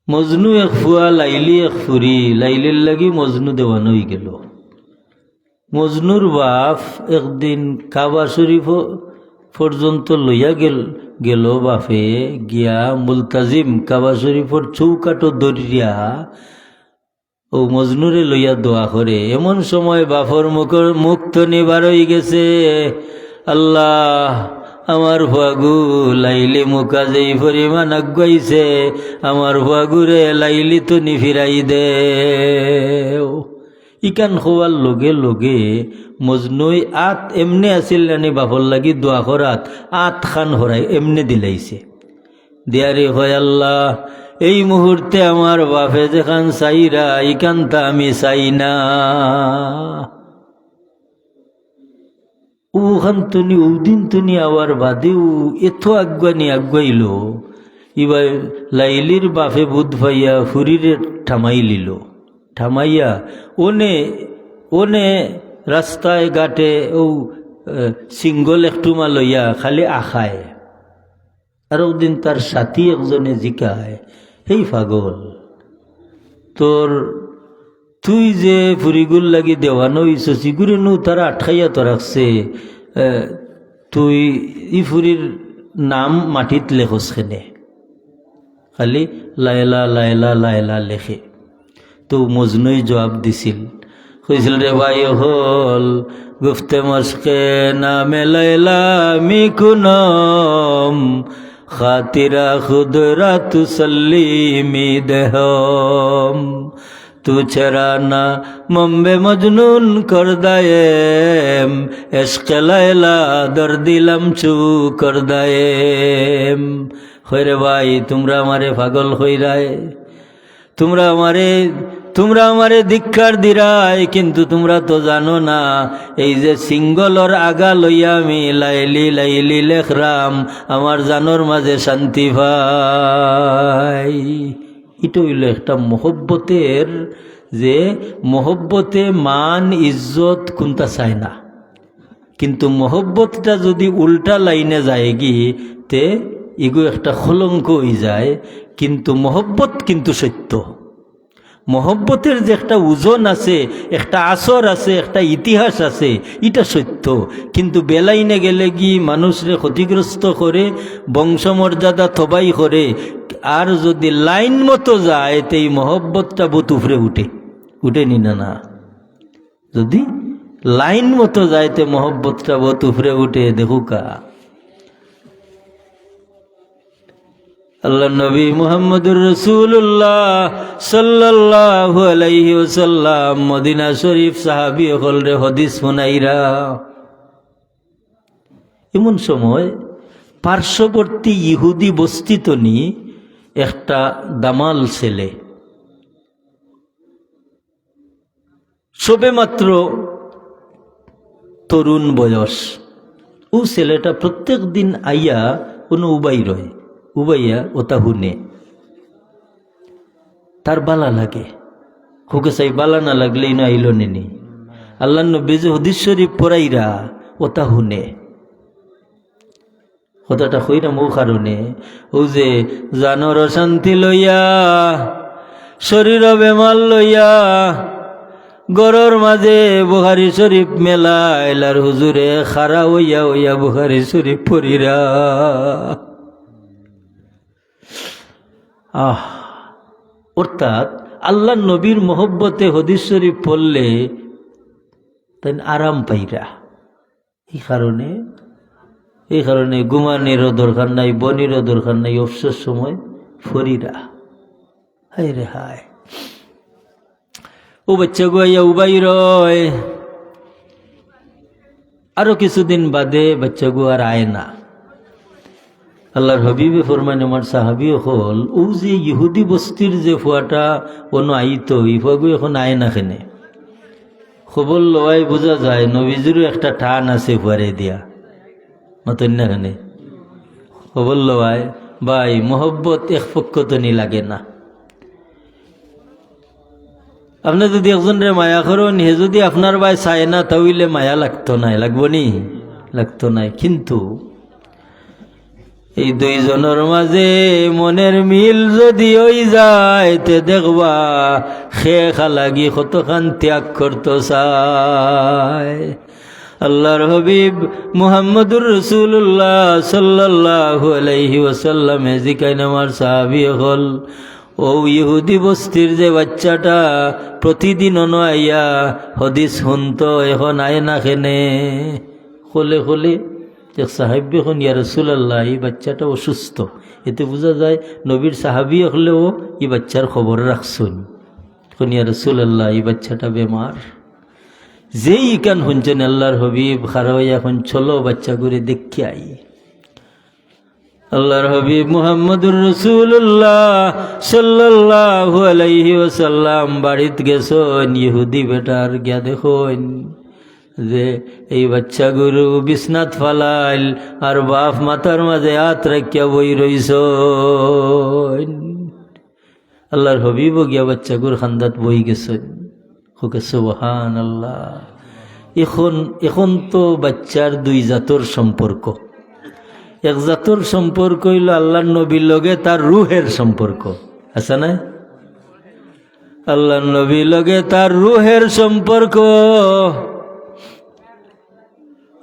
মজনু এক ফুয়া, লাইলি এক ফুরি। লাইলির লাগি মজনু দেওয়ানো হয়ে গেল। মজনুর বাপ একদিন কাবা শরীফ পর্যন্ত লইয়া গেল বাপে গিয়া মুলতাজিম কাবা শরীফর চৌকাটো দরিয়া ও মজনুরে লইয়া দোয়া করে। এমন সময় বাপর মুখ তো নিবার হয়ে গেছে। আল্লাহ, আমার ফুয়াগু লাইলি মুখা যেই পরিমাণ আগুয়াইছে, আমার ফুয়াগুরে লাইলি তো নি ফিরাই দে। ইকান খোয়ার লগে লগে মজনুই আত এমনি আছিল নানি বাপর লাগি দোয়া করাত আত খান হরাই এমনি দিলাইছে। দিয়ারি হয় আল্লাহ, এই মুহূর্তে আমার বাপে যেখান চাইরা ইকানটা আমি চাই না। ওখান তুমি ওদিন তুমি আবার বাদেও এত আগুয়াইল। এবার লাইলির বাপে বুধ ভাইয়া ফুরিরে ঠামাই লিল। ঠামাইয়া ওনে রাস্তায় ঘাটে ও সিঙ্গল একটুমা লইয়া খালি আখায়। আর ওদিন তার সাথী একজনে জিকায়, এই পাগল, তুই যে ফুরিগুল লাগি দেওয়ানো হইছো সিগুরে নু তারা আটকাইয়া তো রাখছে, তুই ই ফুরির নাম মাটিত লেখস খেনে, খালি লায়লা লায়লা লায়লা লেখে। তো মজনুই জবাব দিছিল, কইছিল রে ভাই হল গুফতে মস্কে নামে লায়লা মিকুনম খাতিরা খুদরা তুসল্লিমি দেহম তু ছড়ানা মম্বে মজনুন কর দায়েম এশকে লায়লা দর দিলাম চু কর দায়েম। হইরে ভাই, তোমরা আমারে পাগল হইরায়, তোমরা আমারে ধিক্কার দিরাই, কিন্তু তোমরা তো জানো না এই যে সিঙ্গলর আগা লইয়া আমি লাইলি লাইলি লেখরাম আমার জানোর মাঝে শান্তি ভাই। এটা হইল একটা মহব্বতের, যে মহব্বতে মান ইজ্জত কোনটা চায় না, কিন্তু মহব্বতটা যদি উল্টা লাইনে যায় তে এগো একটা কলঙ্ক হয়ে যায়। কিন্তু মহব্বত কিন্তু সত্য, মহব্বতের যে একটা ওজন আছে, একটা আসর আছে, একটা ইতিহাস আছে, এটা সত্য। কিন্তু বেলাইনে গেলে মানুষরে ক্ষতিগ্রস্ত করে, বংশমর্যাদা থবাই করে। আর যদি লাইন মতো যায় তো এই মহব্বতটা বহুত উপরে উঠেনি না। যদি লাইন মতো যায় তো মহব্বতটা বহুত উপরে উঠে। দেখুকা আল্লাহ নবী মুহাম্মদুর রাসূলুল্লাহ সাল্লাল্লাহু আলাইহি ওয়াসাল্লাম মদিনা শরীফ সাহাবী হলরে হাদিস শুনাইরা। এমন সময় পার্শ্ববর্তী ইহুদি বস্তিতনি একটা দামাল ছেলে, সবে মাত্র তরুণ বয়স, ও ছেলেটা প্রত্যেক দিন আইয়া কোনো উবাইয়া ওটা হুনে, তার বালা লাগে। হোকে চাই বালা না লাগলেই না আইল নেনি। আল্লাহ নবী যে হাদিস শরীফ পড়াইরা ওটা হুনে, কথাটা কইরা মৌ কারণে ও যে জানর শান্তি লইয়া শরীর বেমার লইয়া গরর মাঝে বুখারী শরীফ মেলা এলার হুজুরে খারা হইয়া বুখারী শরীফ পড়িরা। অর্থাৎ আল্লাহ নবীর মহব্বতে হাদিস শরীফ পড়লে তাই আরাম পাইরা। এই কারণে ঘুমানিরও দরকার নাই, বনিরও দরকার নাই, অবসর সময় ফরিরা। হায় রে হায়, ও বাচ্চা গুয়াইয়া উবাই রয়। আরো কিছুদিন বাদে বাচ্চা গু আর আয় না। আল্লাহর হাবিবে ফরমান আমার সাহাবি হল, ও যে ইহুদি বস্তির যে ফুয়াটা কোনো আইতো, এই ফুয়াগু এখন আয় না খেনে। খবর লওয়াই বোঝা যায় নবীজিরও একটা টান আছে ফুয়ারে দিয়া মতন না খানে। খবর লওয়ায় ভাই মোহব্বত এক পক্ষ তো নি লাগে না। আপনি যদি একজনের মায়া করেন, হে যদি আপনার ভাই চায় না, তাহলে মায়া লাগতো নাই, লাগবো নি? লাগতো নাই। কিন্তু এই দুইজনের মাঝে মনের মিল যদি হয়ে যায়, তে দেখবা খে খালাগি কতখান ত্যাগ করতে চায়। আল্লাহর হাবিব মুহাম্মদুর রাসূলুল্লাহ সাল্লাল্লাহু আলাইহি ওয়াসাল্লামে জিকাইন আমার সাহাবী হল ও ইহুদি বস্তির যে বাচ্চাটা প্রতিদিন আইয়া হদিস শুনতো এখন আয় না খেনে খোলে খোলে সাহাবি এখন ইয়া রাসূলুল্লাহ এই বাচ্চাটা অসুস্থ, এতে বোঝা যায় নবীর সাহাবি হলেও এই বাচ্চার খবর রাখছুন। এখন ইয়া রাসূলুল্লাহ এই বাচ্চাটা বেমার। যেই কান শুনছেন আল্লাহর হাবিব খারাপ এখন চলো বাচ্চা করে দেখি আই। আল্লাহর হাবিব মুহাম্মদুর রাসূলুল্লাহ সাল্লাল্লাহু আলাইহি ওয়াসাল্লাম বাড়িত গেছেন, ইহুদি বেটার গিয়া দেখুন যে এই বাচ্চা গুরু বিছনাত ফালাইল আর বাপ মাথার মাঝে হাত রাখিয়া বই রইছ। আল্লাহর হাবিবও গিয়া বাচ্চা গুর খান্দাত বই গেছেন। হোকে সুবহানাল্লাহ। এখন তো বাচ্চার দুই জাতর সম্পর্ক, এক জাতর সম্পর্ক হইল আল্লাহর নবীর লগে তার রুহের সম্পর্ক, আছে না? আল্লাহর নবীর লগে তার রুহের সম্পর্ক,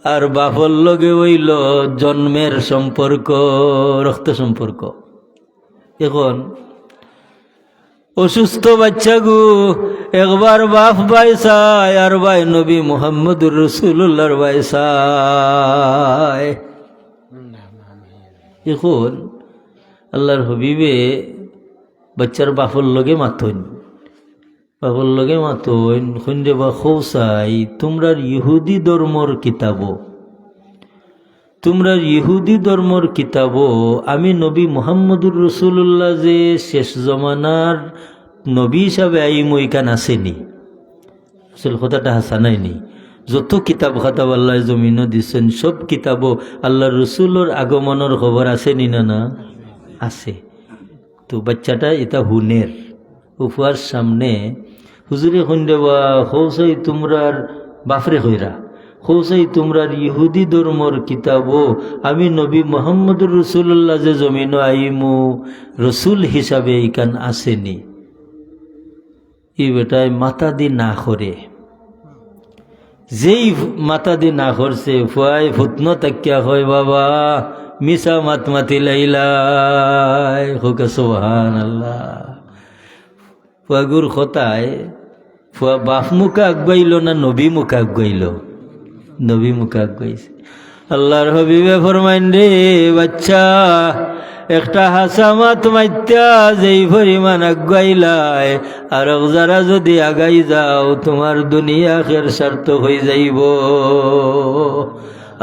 আর বাপর লগে হইল জন্মের সম্পর্ক, রক্ত সম্পর্ক। এখন অসুস্থ বাচ্চাগু একবার বাপ ভাই চায় আর ভাই নবী মুহাম্মদুর রাসূলুল্লাহর ভাই চায়। এখন আল্লাহর হাবিবে বাচ্চার বাপর লগে মাতইন, বাপর লগে মাতইন খুঁজে বা খৌসাই তোমরার ইহুদি ধর্মর কিতাব, তোমরা ইহুদি ধর্মর কিতাব আমি নবী মুহাম্মদুর রাসূলুল্লাহ যে শেষ জমানার নবী হিসাবে মইকান আসেনি। আসল কথাটা হাসানাইনি। যত কিতাব খাতাব আল্লাহ জমিনও দিচ্ছেন সব কিতাব আল্লাহ রসুলোর আগমনের খবর আসেনি না? না আছে। তো বাচ্চাটা এটা হুনের উফার সামনে হুজুরে খুঁজে বা হৌসাই তোমরার বাফরে কইরা হৌসাই তোমরার ইহুদি ধর্মর কিতাব আমি নবী মুহাম্মদুর রাসূলুল্লাহ যে জমিন আইমু রসুল হিসাবে ইকান আসেনি। ই বেটায় মাথা দি না করে, যেই মাথা দি না করছে ফুয়াই ফুতনো তাকিয়া হয় বাবা মিশা মাত মাতি লাইলাই হোকে সুবহানাল্লাহ। ফুয়াগুর কথায় ফুয়া বাপ মুখে আগুয়াইল না নবী মুখে আগুয়াইল? নবী মুখে আগুয়াইছে। আল্লাহর হাবিবে ফরমাইন রে বাচ্চা একটা হাসামাত মাইত্যা যেই পরিমাণ আগুয়াইলাই আর যারা যদি আগাই যাও তোমার দুনিয়া আখির সার্থক হয়ে যাইব।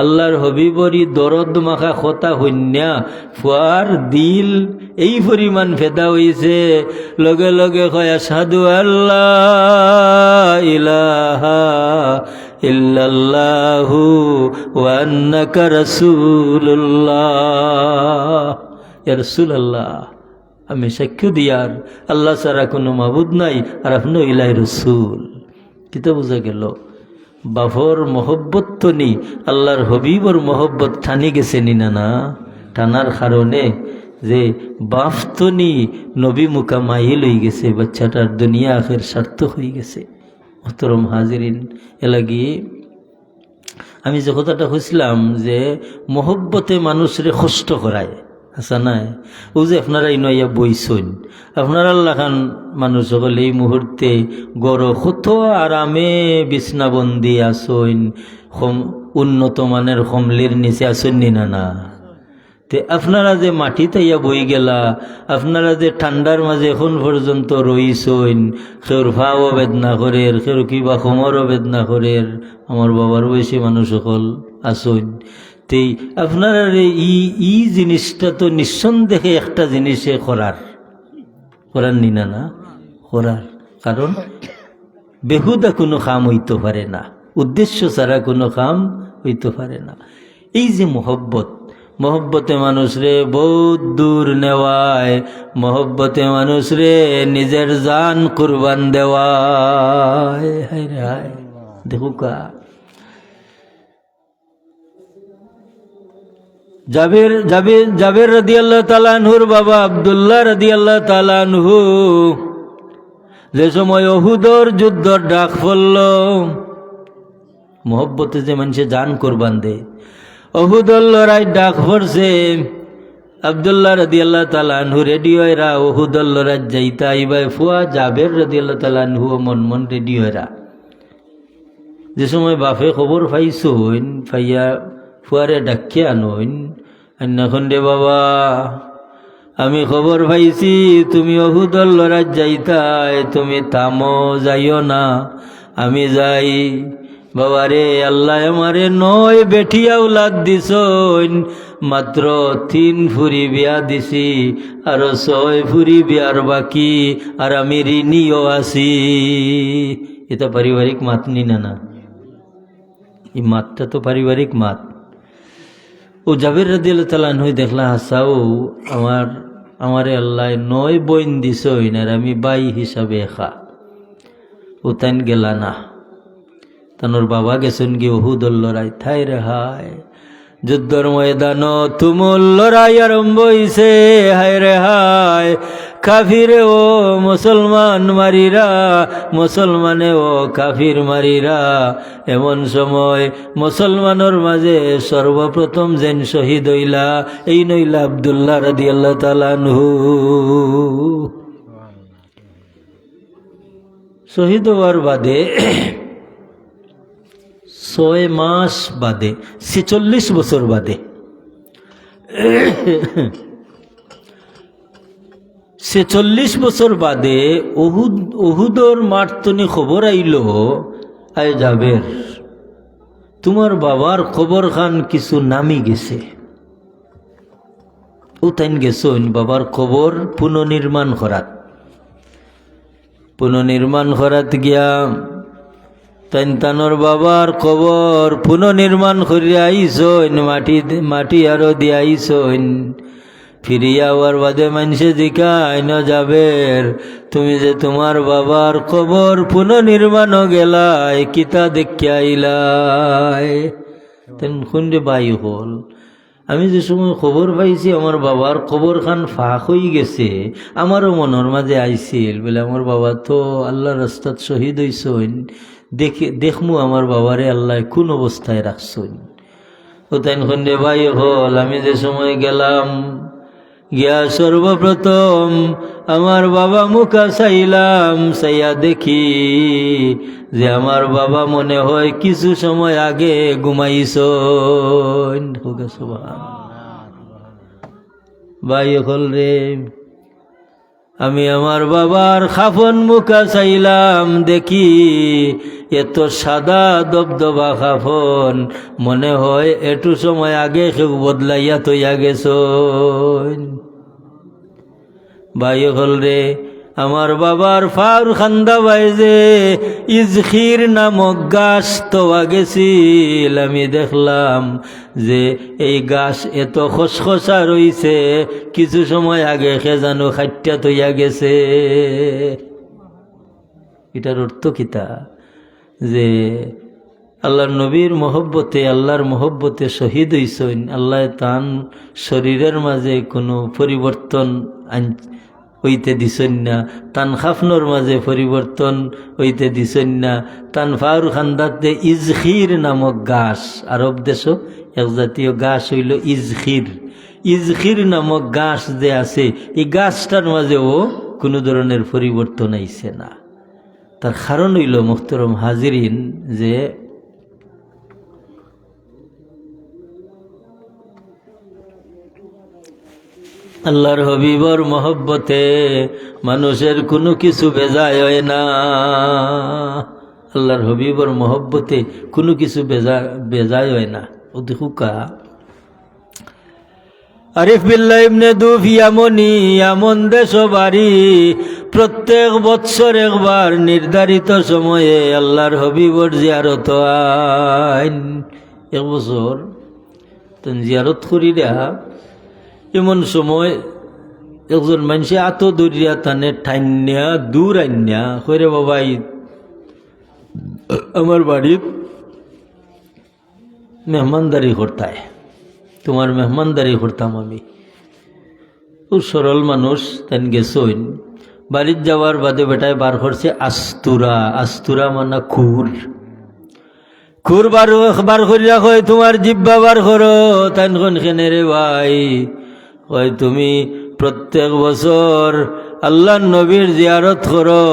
আল্লাহর হবিবরি দরদ মাখা কথা হইন্যা ফুয়ার দিল এই পরিমাণ ফেদা হইছে, লগে লগে কয় আশহাদু আল্লাহ ইলাহা ইল্লাল্লাহু ওয়া আন্নাকা রাসূলুল্লাহ। ইয়া রাসূলুল্লাহ আমি সাক্ষ্য দিয়ার আল্লাহ ছাড়া কোনো মাবুদ নাই আর আপনি ইলাহি রসুল। কিতা বোঝা গেল? বাফর মহব্বত তো নি আল্লাহর হবিবর মহব্বত টানি গেছে নি না? না টানার কারণে যে বাপ তো নি নবী মুকা মাইল হয়ে গেছে, বাচ্চাটার দুনিয়া আখের সার্থক হয়ে গেছে। মোহতরম হাজিরিন, এলাগি আমি যে কথাটা কইছিলাম যে মহব্বতে মানুষরে কষ্ট করায়, আচ্ছা নাই? ও যে আপনারা ইনাইয়া বইছেন, আপনারা আল্লাহ খান মানুষ সকল এই মুহূর্তে গড় কত আরামে বিছনাবন্দি আসইন, উন্নত মানের কমলির নিচে আসেন নি না? না তে আপনারা যে মাটিতে ইয়া বই গেলা, আপনারা যে ঠান্ডার মাঝে এখন পর্যন্ত রইছেন, কেউর ভাও বেদনা করের, কেউ কিবা কোমরও বেদনা করের, আমার বাবার বয়সী মানুষ সকল আসইন। তেই আপনারা ই জিনিসটা তো নিঃসন্দেহে একটা জিনিসে করার নি না? না করার কারণ বেহুদা কোনো কাম হইতে পারে না, উদ্দেশ্য ছাড়া কোনো কাম হইতে পারে না। এই যে মহব্বতে মানুষরে বহুত দূর নেওয়ায়, মহব্বতে মানুষরে নিজের জান কুরবান দেওয়ায়। হায় রে হায়, দেখুকা জাবের রাদিয়াল্লাহু তাআলা আনহুর বাবা আব্দুল্লাহ রাদিয়াল্লাহু তাআলা আনহু যে সময় উহুদের যুদ্ধর ডাক পড়ল, মোহব্বতে যে মানুষে জান কোরবান দে। উহুদর লড়াই ডাক পড়ছে, আব্দুল্লাহ রাদিয়াল্লাহু তাআলা আনহু রেডি হয়রা উহুদর লড়াই যাইতা ইবাই ফুয়া জাবের রাদিয়াল্লাহু তাআলা আনহু মন মন রেডি হয়রা। যে সময় বাপে খবর পাইছইন পাইয়া ফুয়ারে ডাকিয়া আনইন, আন্নাখন রে বাবা আমি খবর পাইছি তুমি উহুদর লড়াই যাইতাই, তুমি থামো যাইও না, আমি যাই। বাবারে আল্লাহ আমারে 9 বেটি আওলাদ দিছইন, মাত্র 3 ফুরি বিয়া দিছি, আর 6 ফুরি বিয়ার বাকি, আর আমি ঋণীও আছি। এটা পারিবারিক মাত নি না? এই মাতটা তো পারিবারিক মাত। ও জাবের রাদিয়াল্লাহু তাআলা আনহু দেখলা হাসাও আমারে আল্লাহ 9 বইন দিছইন, আর আমি বাই হিসাবে একা। ও তাইন গেলা না, তানোর বাবা গেছেন গিয়ে উহুদর লড়াই। থাই রে হায়, যুদ্ধর ময়দান তুমুল লড়াই আরম্ভ হইছে। হায় রে হায়, কাফিরে ও মুসলমান মারিরা, মুসলমানে ও কাফির মারিরা। এমন সময় মুসলমানের মাঝে সর্বপ্রথম যেন শহীদ হইলা, এই নইলা আব্দুল্লাহ রাদিয়াল্লাহু তাআলা আনহু। শহীদ হওয়ার বাদে 6 মাস বাদে 46 বছর বাদে 46 বছর বাদে উহুদর মারতনি খবর আইল, আয় জাবের তোমার বাবার খবর খান কিছু নামি গেছে। উতাইন গেছইন বাবার খবর পুনর্নির্মাণ করাত গিয়া তাইন তানোর বাবার কবর পুনর্নির্মাণ করিয়া আইসইন, মাটি আরো দিয়া আইসইন। ফিরিয়া হওয়ার বাদে মানুষে জিকাইন, যাবের তুমি যে তোমার বাবার কবর পুনর্নির্মাণ গেলাই, কিতা দেখিয়া আইলাই? তেন খুন্ডে বাই হল, আমি যে সময় খবর পাইছি আমার বাবার কবর খান ফাঁক হয়ে গেছে, আমারও মনের মাঝে আইছিল বলে আমার বাবা তো আল্লাহর রাস্তাত শহীদ হইসইন, দেখমু আমার বাবারে আল্লাহ কোন অবস্থায় রাখছইন। ও তাইন খুন্ডে বাই হল, আমি যে সময় গেলাম গিয়া সর্বপ্রথম আমার বাবা মুখা চাইলাম, চাইয়া দেখি যে আমার বাবা মনে হয় কিছু সময় আগে ঘুমাইছইন। ভাই হল রে, আমি আমার বাবার খাফন মুখা চাইলাম, দেখি এত সাদা দবদবা খাফন, মনে হয় একটু সময় আগে কেউ বদলাইয়া তৈয়া গেছইন। ভাই হল রে, আমার বাবার ফার খান্দা বাইজে ইজখির নামক গাছ তোয়া গেছিল। আমি দেখলাম যে এই গাছ এত খসখসা রইছে, কিছু সময় আগে খেজানো খাইটা তৈয়া গেছে। এটার অর্থ কিতা? যে আল্লাহর নবীর মহব্বতে, আল্লাহর মহব্বতে শহীদ হইসইন, আল্লাহ তান শরীরের মাঝে কোনো পরিবর্তন হইতে দিছেন না, তান খাফনর মাঝে পরিবর্তন হইতে দিছেন না। তান ফার খান্দাতে ইজখির নামক গাছ, আরব দেশ এক জাতীয় গাছ হইল ইজখির। ইজখির নামক গাছ যে আছে, এই গাছটার মাঝেও কোনো ধরনের পরিবর্তন আইছে না। তার কারণ হইল মুহতারাম হাজিরিন, যে আল্লাহর হবিবর মহব্বতে মানুষের কোনো কিছু বেজায় হয় না। আল্লাহর হবিবর মহব্বতে কোনো কিছু বেজায় হয় না। ও দেখুকা আরিফ বিল্লাহ ইবনে দুফ ইয়ামনি, এমন দেশ বাড়ি প্রত্যেক বৎসর একবার নির্ধারিত সময়ে আল্লাহর হবিবর জিয়ারত আইন। এক বছর তেন জিয়ারত করিরা এমন সময় একজন মানুষে আত দরিয়া টানে ঠাইনিয়া দূর আইনিয়া কইরে, বাবাই আমার বাড়িত মেহমানদারি করতায়, তোমার মেহমানদারি করতাম আমি। ও সরল মানুষ, তেন গেছইন। বাড়িত যাওয়ার বাদে বেটায় বার করছে আস্তুরা। আস্তুরা মানা খুর। খুর বার করিয়া কয় তোমার জিব্বা বার করো। তাই খেনে রে ভাই, কয় তুমি প্রত্যেক বছর আল্লাহ নবীর জিয়ারত করো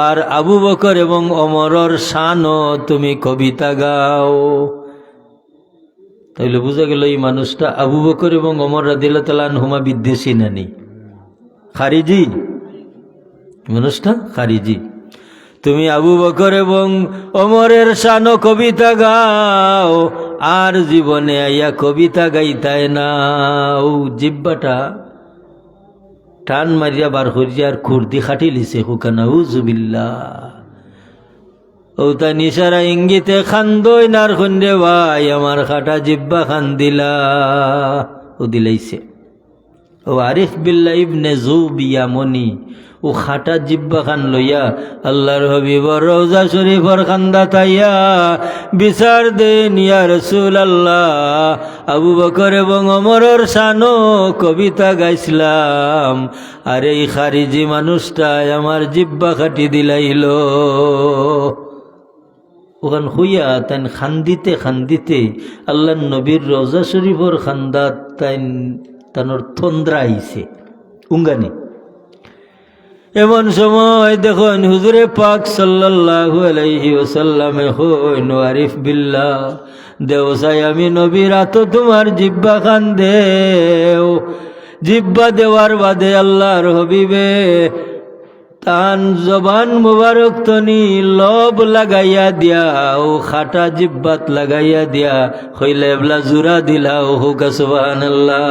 আর আবু বকর এবং ওমরের শানও তুমি কবিতা গাও। তাইলে বুঝা গেল এই মানুষটা আবু বকর এবং ওমর রাদিয়াল্লাহু তাআলা আনহুমা বিদ্বেষী নানি, খারিজি। মানুষটা খারিজি। তুমি আবু বকর এবং ওমরের শানও কবিতা গাও আর জীবনে আইয়া কবিতা গাইতায় না। ও জিব্বাটা টান মারিয়া বার করিয়া আর খুরদি খাটি লিছে হুকানা উজুবিল্লাহ। ও তা নিশারা ইঙ্গিতে খান্দই নার খন্ডে ভাই আমার খাটা জিব্বা খান দিলা। ও দিলাইছে। ও আরিফ বিল্লাহ ইবনে যুবিয়ামনি ও খাটা জিব্বা খান লইয়া আল্লাহর হাবিবর রওজা শরীফর খান্দা তাইয়া বিচার দেন, ইয়া রাসূলুল্লাহ, আবু বকর এবং ওমরের শানও কবিতা গাইছিলাম আর এই খারিজি মানুষটাই আমার জিব্বা খাটি দিলাইল। ওখান হইয়া তাই খান্দিতে খান্দিতে আল্লাহ নবীর রওজা শরীফর খান্দা তাই তানোর থন্দ্রা আইছে উঙ্গানি। এমন সময় দেখুন হুজুরে পাক সাল্লাল্লাহু আলাইহি ওয়াসাল্লামে হইন, আরিফ বিল্লাহ, দেও চাই আমি নবীর আতো তোমার জিব্বা খান দেও। জিব্বা দেওয়ার বাদে আল্লাহর হবিবে তান জবান মুবারক তনি লব লাগাইয়া দিয়া ও খাটা জিব্বাত লাগাইয়া দিয়া হইলে এবলা জুরা দিলা ও হুকা সুবহানাল্লাহ।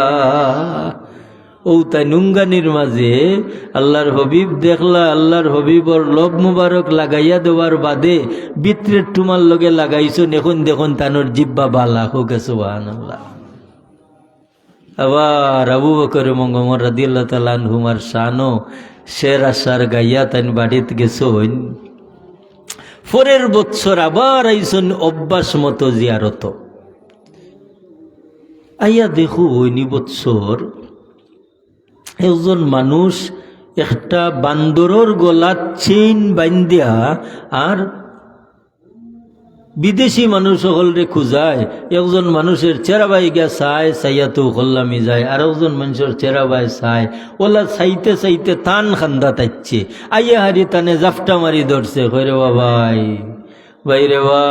ও তাই নুঙ্গানির মাঝে আল্লাহর হবিব দেখলা আল্লাহর হবিবর লব মুবারক লাগাইয়া দেওয়ার বাদে বিত্রের টুমার লগে লাগাইছো, এখন দেখুন তানোর জিব্বা বালা হুকা সুবহানাল্লাহ। আবার আবু বকর এবং ওমর রাদিয়াল্লাহু তাআলা আনহুমার শানও শের আসার গাইয়া তাই বাড়িত গেছন। পরের বৎসর আবার আইসন অভ্যাস মতো জিয়ারত। আইয়া দেখো ওইনি বৎসর একজন মানুষ একটা বান্দরের গলাত চেইন বান্ধিয়া আর বিদেশি মানুষ সকলরে খুঁজায়। একজন মানুষের চেরাবাই গিয়া চায়, চাইয়া তো কল্লামি যায়, আর একজন মানুষের চেরাবাই চায়, ওলা চাইতে চাইতে টান খান্দা তাইছে। আইয়া হারি টানে জাফটা মারি ধরছে, কইরে বাবাই বাইরে বা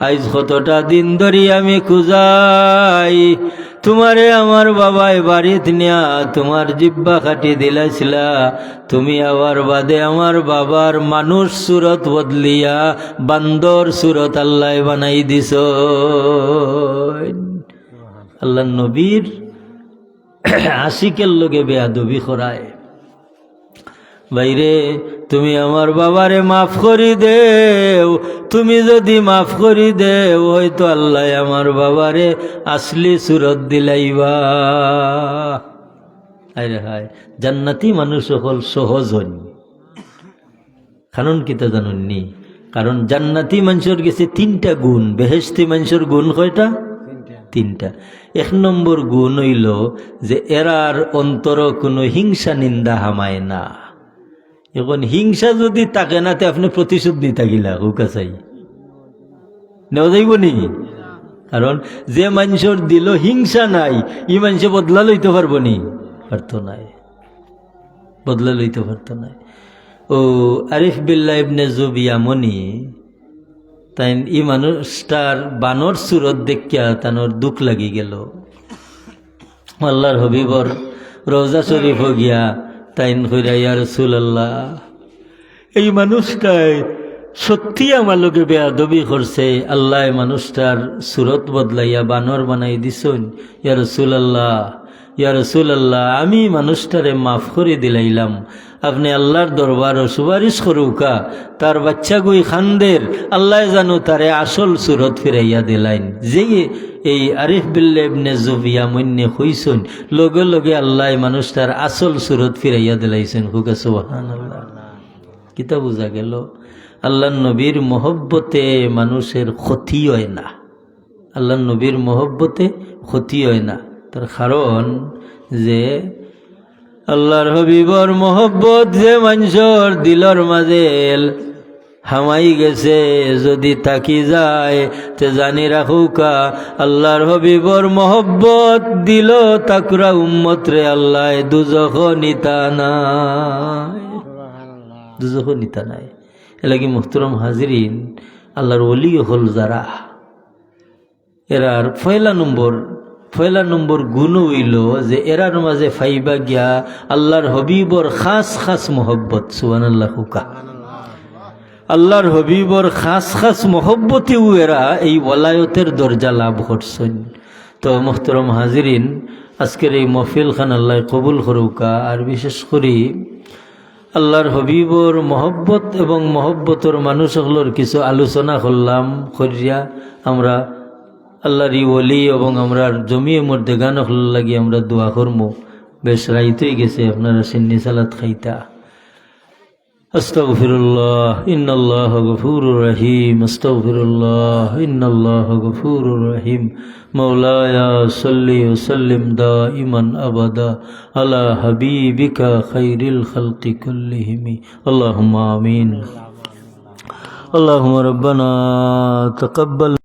আইজ কতটা দিন ধরি আমি খুঁজাই তোমারে, আমার বাবাই বাড়িত নিয়া তোমার জিব্বা খাটি দিলাইছিলা, তুমি আবার বাদে আমার বাবার মানুষ সুরত বদলিয়া বান্দর সুরত আল্লাহ বানাই দিছ। আল্লাহ নবীর আশিকের লগে বেয়াদবি করায়। বাইরে তুমি আমার বাবারে মাফ করি দেও, তুমি যদি মাফ করি দেও হয়তো আল্লাহ আমার বাবারে আসলি সুরত দিলাইবা। আরে হায়, জান্নাতি মানুষ সকল সহজ হন। কারণ কিতা জানুননি? কারণ জান্নাতি মানুষের গেছে তিনটা গুণ, বেহেশতি মানুষের গুণ কয়টা? তিনটা। এক নম্বর গুণ হইল যে এরার অন্তর কোনো হিংসা নিন্দা হামায় না। এখন হিংসা যদি থাকে না তে আপনি প্রতিশোধ নিতে গিলা হুকা চাই নেওয়া যাইব নি? কারণ যে মানুষের দিল হিংসা নাই ই মানুষে বদলা লইতে পারবো নি? পারতো নাই, বদলা লইতে পারতো নাই। ও আরিফ বিল্লাহ ইবনে যুবিয়ামনি তাই ই মানুষটার বানর সুরত দেখিয়া তানোর দুঃখ লাগি গেল। আল্লাহর হবিবর রওজা শরীফ গিয়া তাইন কইরা, ইয়া রাসূলুল্লাহ, এই মানুষটাই সত্যি আমার লোকে বেয়াদবি করছে, আল্লাহ মানুষটার সুরত বদলাইয়া বানর বানাই দিছুন। ইয়া রাসূলুল্লাহ, ইয়া রাসূলুল্লাহ, আমি মানুষটারে মাফ করে দিলাইলাম, আপনি আল্লাহর দরবার সুপারিশ করুকা, তার বাচ্চা গুই খানদের আল্লাহ জানো তারে আসল সুরত ফিরাইয়া দিলাইন। যে এই আরিফ বিল্লাহ ইবনে যুবিয়ামনি হইছুন, লগে লগে আল্লাহ মানুষটার আসল সুরত ফিরাইয়া দিলাইছেন। হুকা সুবহানাল্লাহ। কিতা বুঝা গেল? আল্লাহ নবীর মহব্বতে মানুষের ক্ষতি হয় না, আল্লাহ নবীর মহব্বতে ক্ষতি হয় না। তার কারণ যে আল্লাহর হবিবর মহব্বত যে মানুষের দিলর মাঝে হামাই গেছে যদি থাকি যায় তে জানি রাখুকা আল্লাহর হবিবর মহব্বত দিল তাকরা উম্মত রে আল্লাহ দুজখ নিতা নাই, দুজখ নিতা নাই। এলাকি মুহতরম হাজিরিন, আল্লাহর ওলি হল যারা, এরার পয়লা নম্বর গুণ হইল যে এরার মাঝে ফাইবা গিয়া আল্লাহর হবিবর খাস খাস মহব্বত। সুবহানাল্লাহ হুকা। আল্লাহর হবিবর খাস খাস মহব্বতেও এরা এই ওয়ালায়তের দরজা লাভ করছেন। তো মুহতরম হাজিরিন, আজকের এই মহফিল খান আল্লাহ কবুল করুকা। আর বিশেষ করে আল্লাহর হবিবর মহব্বত এবং মহব্বতর মানুষগুলোর কিছু আলোচনা করলাম করিয়া আমরা আল্লাহর ওলি এবং আমরা জমিয়ে মধ্যে গান হল লাগি আমরা দোয়া করবো। বেশ রাইতই গেছে, আপনারা সিন্নি সালাত খাইতা। আস্তাগফিরুল্লাহ ইন্নাল্লাহ গফুরুর রহিম, আস্তাগফিরুল্লাহ ইন্নাল্লাহ গফুরুর রহিম। মাওলায়া সাল্লি ওয়া সাল্লিম দাইমান আবাদা আলা হাবিবিকা খাইরিল খালকি কুল্লিহিম। আল্লাহুম্মা আমিন। আল্লাহুম্মা রাব্বানা তাকাব্বাল